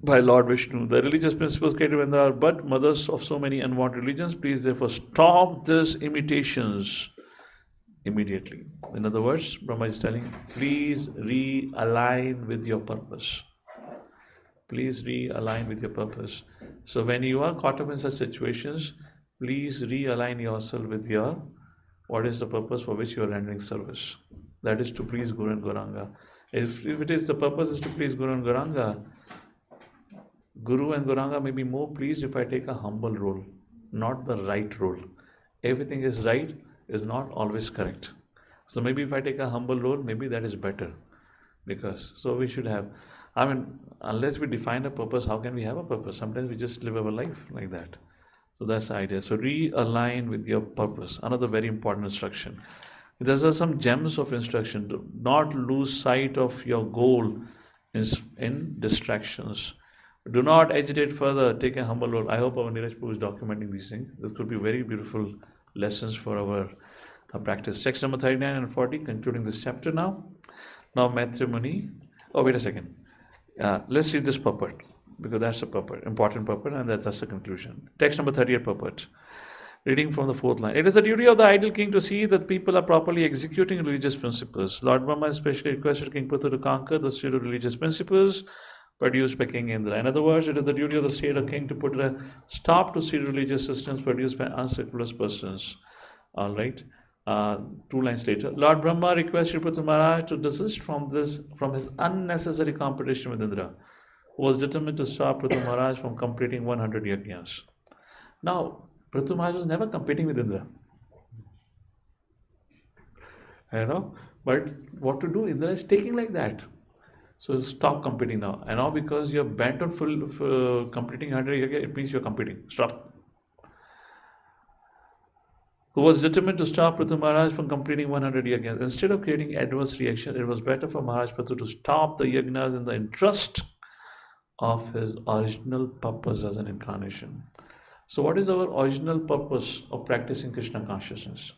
Speaker 1: by Lord Vishnu. The religious principles created when there are but mothers of so many unwanted religions. Please therefore stop these imitations immediately. In other words, Brahma is telling, please realign with your purpose. Please realign with your purpose. So when you are caught up in such situations, please realign yourself with your, what is the purpose for which you are rendering service. That is to please Guru and Gauranga. If it is the purpose is to please Guru and Gauranga, Guru and Gauranga may be more pleased if I take a humble role, not the right role. Everything is right is not always correct. So maybe if I take a humble role, maybe that is better. Because, so we should have, unless we define a purpose, how can we have a purpose? Sometimes we just live our life like that. So that's the idea. So realign with your purpose. Another very important instruction. There are some gems of instruction. Do not lose sight of your goal in distractions. Do not agitate further. Take a humble role. I hope our Neeraj Prabhu is documenting these things. This could be very beautiful lessons for our practice. Text number 39 and 40, concluding this chapter now. Now Maitri Muni. Oh, wait a second. Let's read this purport, because that's a purport, important purport, and that's the conclusion. Text number 38 purport. Reading from the 4th line. It is the duty of the ideal king to see that people are properly executing religious principles. Lord Brahma especially requested King Prithu to conquer the state of religious principles produced by King Indra. In other words, it is the duty of the state of king to put a stop to state religious systems produced by unscrupulous persons. All right. 2 lines later, Lord Brahma requested Prithu Maharaj to desist from his unnecessary competition with Indra, who was determined to stop Prithu Maharaj from completing 100 yajnas. Now, Prithu Maharaj was never competing with Indra. But what to do? Indra is taking like that. So stop competing now. And now because you're bent on completing 100 yajna, it means you're competing. Stop. Who was determined to stop Prithu Maharaj from completing 100 yajnas. Instead of creating adverse reaction, it was better for Maharaj Prithu to stop the yajnas in the interest of his original purpose as an incarnation. So what is our original purpose of practicing Krishna consciousness?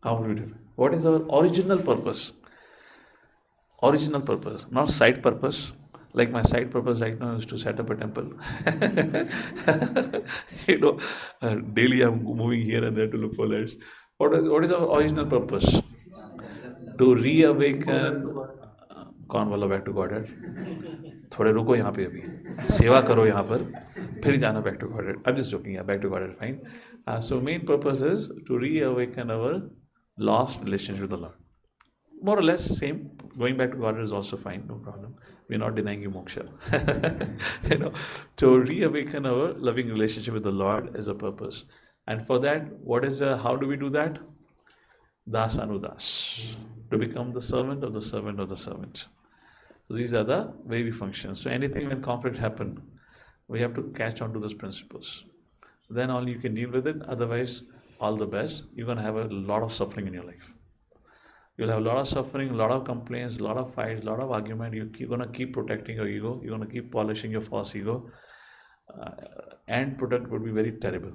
Speaker 1: How would we define? What is our original purpose? Original purpose, not side purpose. Like my side purpose right now is to set up a temple. Daily I'm moving here and there to look for lands. What is our original purpose? To reawaken. कौन बोला back to godhead? थोड़े रुको यहाँ पे, अभी सेवा करो यहाँ पर, फिर जाना बैक टू गॉडेड. I'm just joking. Yeah, back to gॉडेड, fine. So main purpose is to reawaken our lost relationship with the Lord. More or less same. Going back to God is also fine, no problem. We're not denying you moksha. To reawaken our loving relationship with the Lord is a purpose. And for that, how do we do that? Das anudas. To become the servant of the servant of the servant. So these are the way we function. So anything when conflict happen, we have to catch on to those principles. Then only you can deal with it. Otherwise, all the best. You're going to have a lot of suffering in your life. You'll have a lot of suffering, a lot of complaints, a lot of fights, a lot of argument. You're going to keep protecting your ego. You're going to keep polishing your false ego. End product would be very terrible.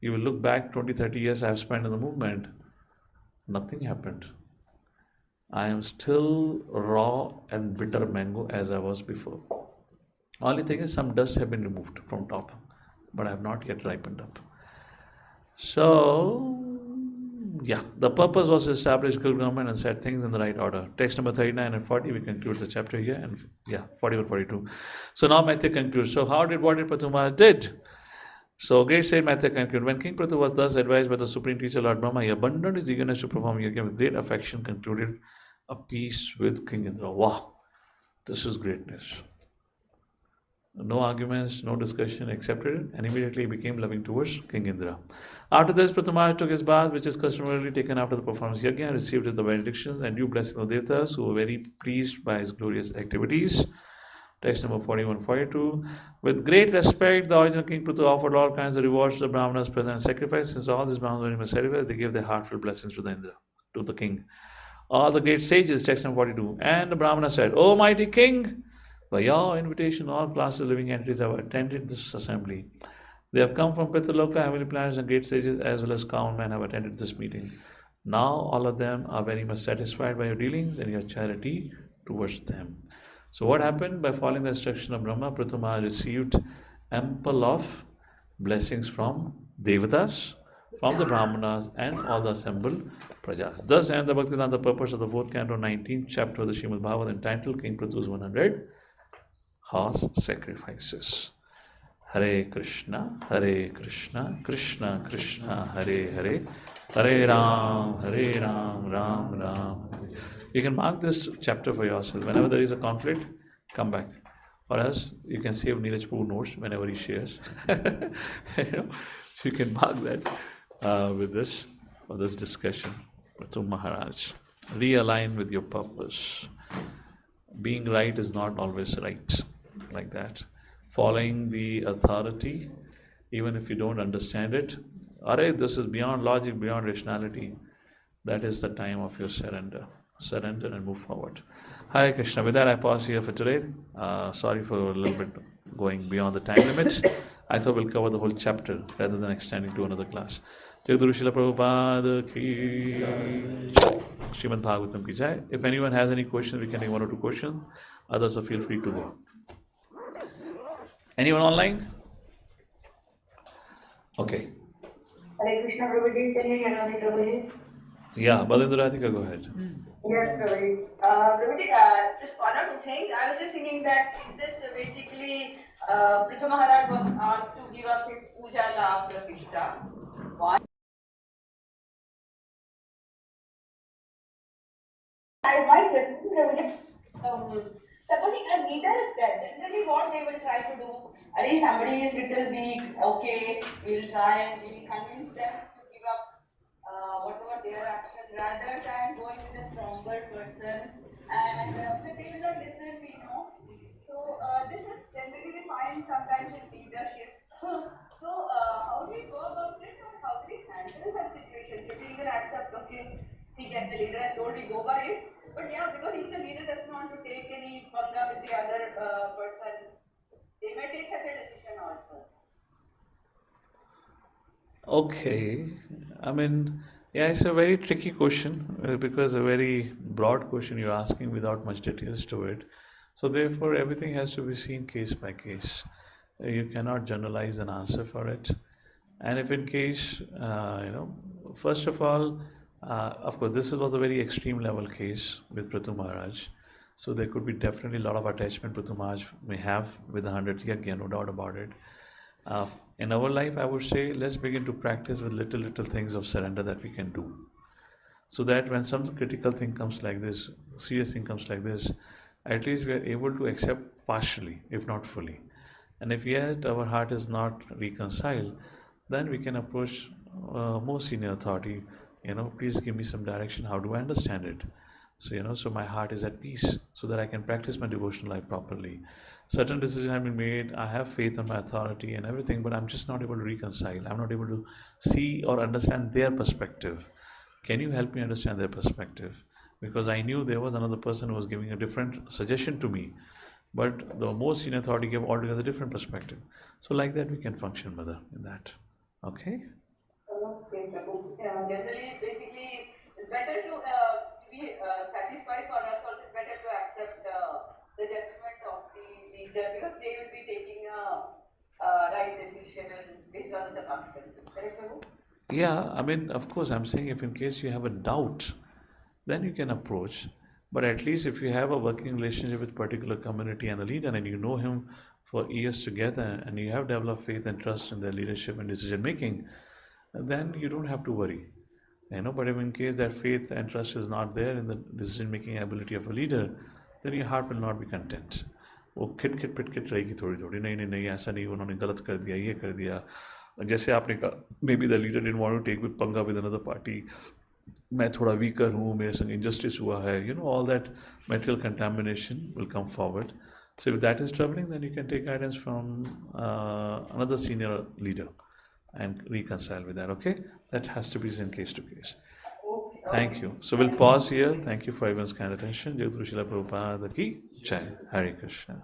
Speaker 1: You will look back 20, 30 years I have spent in the movement. Nothing happened. I am still raw and bitter mango as I was before. Only thing is some dust have been removed from top, but I have not yet ripened up. So, yeah, the purpose was to establish good government and set things in the right order. Text number 39 and 40, we conclude the chapter here, and 41, 42. So now Maitreya concludes. So what did Prithu Maharaj did? So great sage Maitreya concludes. When King Prithu was thus advised by the Supreme Teacher Lord Brahma, he abandoned his eagerness to perform yajna with great affection, concluded a peace with King Indra. Wow, this is greatness. No arguments, no discussion, accepted it, and immediately became loving towards King Indra. After this, Prithu Maharaj took his bath, which is customarily taken after the performance yajna, and received the benedictions and due blessing of Devatas, who were very pleased by his glorious activities. Text number 41, 42. With great respect, the original King Prithu offered all kinds of rewards to the Brahmanas present and sacrifice. Since all these Brahmanas were sacrificed, they gave their heartfelt blessings to the Indra, to the king. All the great sages, text number 42. And the Brahmana said, O mighty king, by your invitation, all classes of living entities have attended this assembly. They have come from Pitraloka, heavenly planets, and great sages, as well as common men have attended this meeting. Now all of them are very much satisfied by your dealings and your charity towards them. So what happened? By following the instruction of Brahma, Prithu Maharaj received ample of blessings from Devatas, from the Brahmanas, and all the assembled Prajas. Thus ends the Bhaktivedanta, the purpose of the 4th canto, 19th chapter of the Srimad Bhagavat, entitled King Prithu's 100 horse sacrifices. Hare Krishna, Krishna Krishna, Hare Hare, Hare Ram, Ram Ram. You can mark this chapter for yourself. Whenever there is a conflict, come back. Or else you can save Neeraj Poo notes whenever he shares. You can mark that with this for this discussion. Prithu Maharaj, realign with your purpose. Being right is not always right, like that. Following the authority, even if you don't understand it, this is beyond logic, beyond rationality. That is the time of your surrender. Surrender and move forward. Hare Krishna. With that, I pause here for today. Sorry for a little bit going beyond the time limits. I thought we'll cover the whole chapter rather than extending to another class. Jagadu Srila Prabhupada ki jai. Srimad Bhagavatam ki jai. If anyone has any questions, we can take 1 or 2 questions. Others are feel free to go. Anyone online? Okay.
Speaker 8: Hare Krishna Prabhuji, can you hear me, Prabhuji?
Speaker 1: Yeah, Balendra Radhika, go ahead.
Speaker 8: Yes, Prabhuji. Prabhuji, just 1 or 2 things. I was just thinking that this basically, Prithu Maharaj was asked to give up his puja la pratishtha. Why? My question, Prabhuji. Supposing a leader is there, generally what they will try to do, somebody is little weak, okay, we'll try and we will convince them to give up whatever their action rather than going with a stronger person, and but they will not listen, we know. So this is generally we find sometimes in leadership. So how do we go about it, or how do we handle such situations? Should we even accept, okay, the leader has told you, go by it? But yeah, because if the leader doesn't want to take any panga with the other person, they may take such a decision also.
Speaker 1: Okay, I mean, yeah, it's a very tricky question because a very broad question you're asking without much details to it. So therefore, everything has to be seen case by case. You cannot generalize an answer for it. And if in case, first of all, of course, this was a very extreme level case with Prithu Maharaj. So there could be definitely a lot of attachment Prithu Maharaj may have with the 100 yajna, no doubt about it. In our life, I would say, let's begin to practice with little things of surrender that we can do. So that when some critical thing comes like this, serious thing comes like this, at least we are able to accept partially, if not fully. And if yet our heart is not reconciled, then we can approach more senior authority. Please give me some direction. How do I understand it? So my heart is at peace, so that I can practice my devotional life properly. Certain decisions have been made. I have faith on my authority and everything, but I'm just not able to reconcile. I'm not able to see or understand their perspective. Can you help me understand their perspective? Because I knew there was another person who was giving a different suggestion to me, but the most senior authority gave altogether different perspective. So like that we can function, Mother, in that. Okay?
Speaker 8: Okay, Prabhu. Generally, basically, it's better to be satisfied for us, or it's better to accept the judgment of the leader, because they will be taking a right decision based on the circumstances. Correct, Prabhu?
Speaker 1: Yeah, I mean, of course, I'm saying if in case you have a doubt, then you can approach. But at least if you have a working relationship with particular community and a leader, and you know him for years together, and you have developed faith and trust in their leadership and decision making, then you don't have to worry. But if in case that faith and trust is not there in the decision making ability of a leader, then your heart will not be content. वो खिट खिट पिट खिट रहेगी थोड़ी थोड़ी, नहीं नहीं नहीं ऐसा नहीं, उन्होंने गलत कर दिया, ये कर दिया. जैसे आपने कहा, maybe the leader didn't want to take with पंगा विद अनदर पार्टी, मैं थोड़ा वीकर हूँ, मेरे संग injustice हुआ है, all that material contamination will come forward. So if that is troubling, then you can take guidance from another senior leader and reconcile with that. Okay, that has to be in case to case. Thank you. So we'll pause here. Thank you for everyone's kind attention. Jagad Guru Srila Prabhupada ki Jai. Hare Krishna.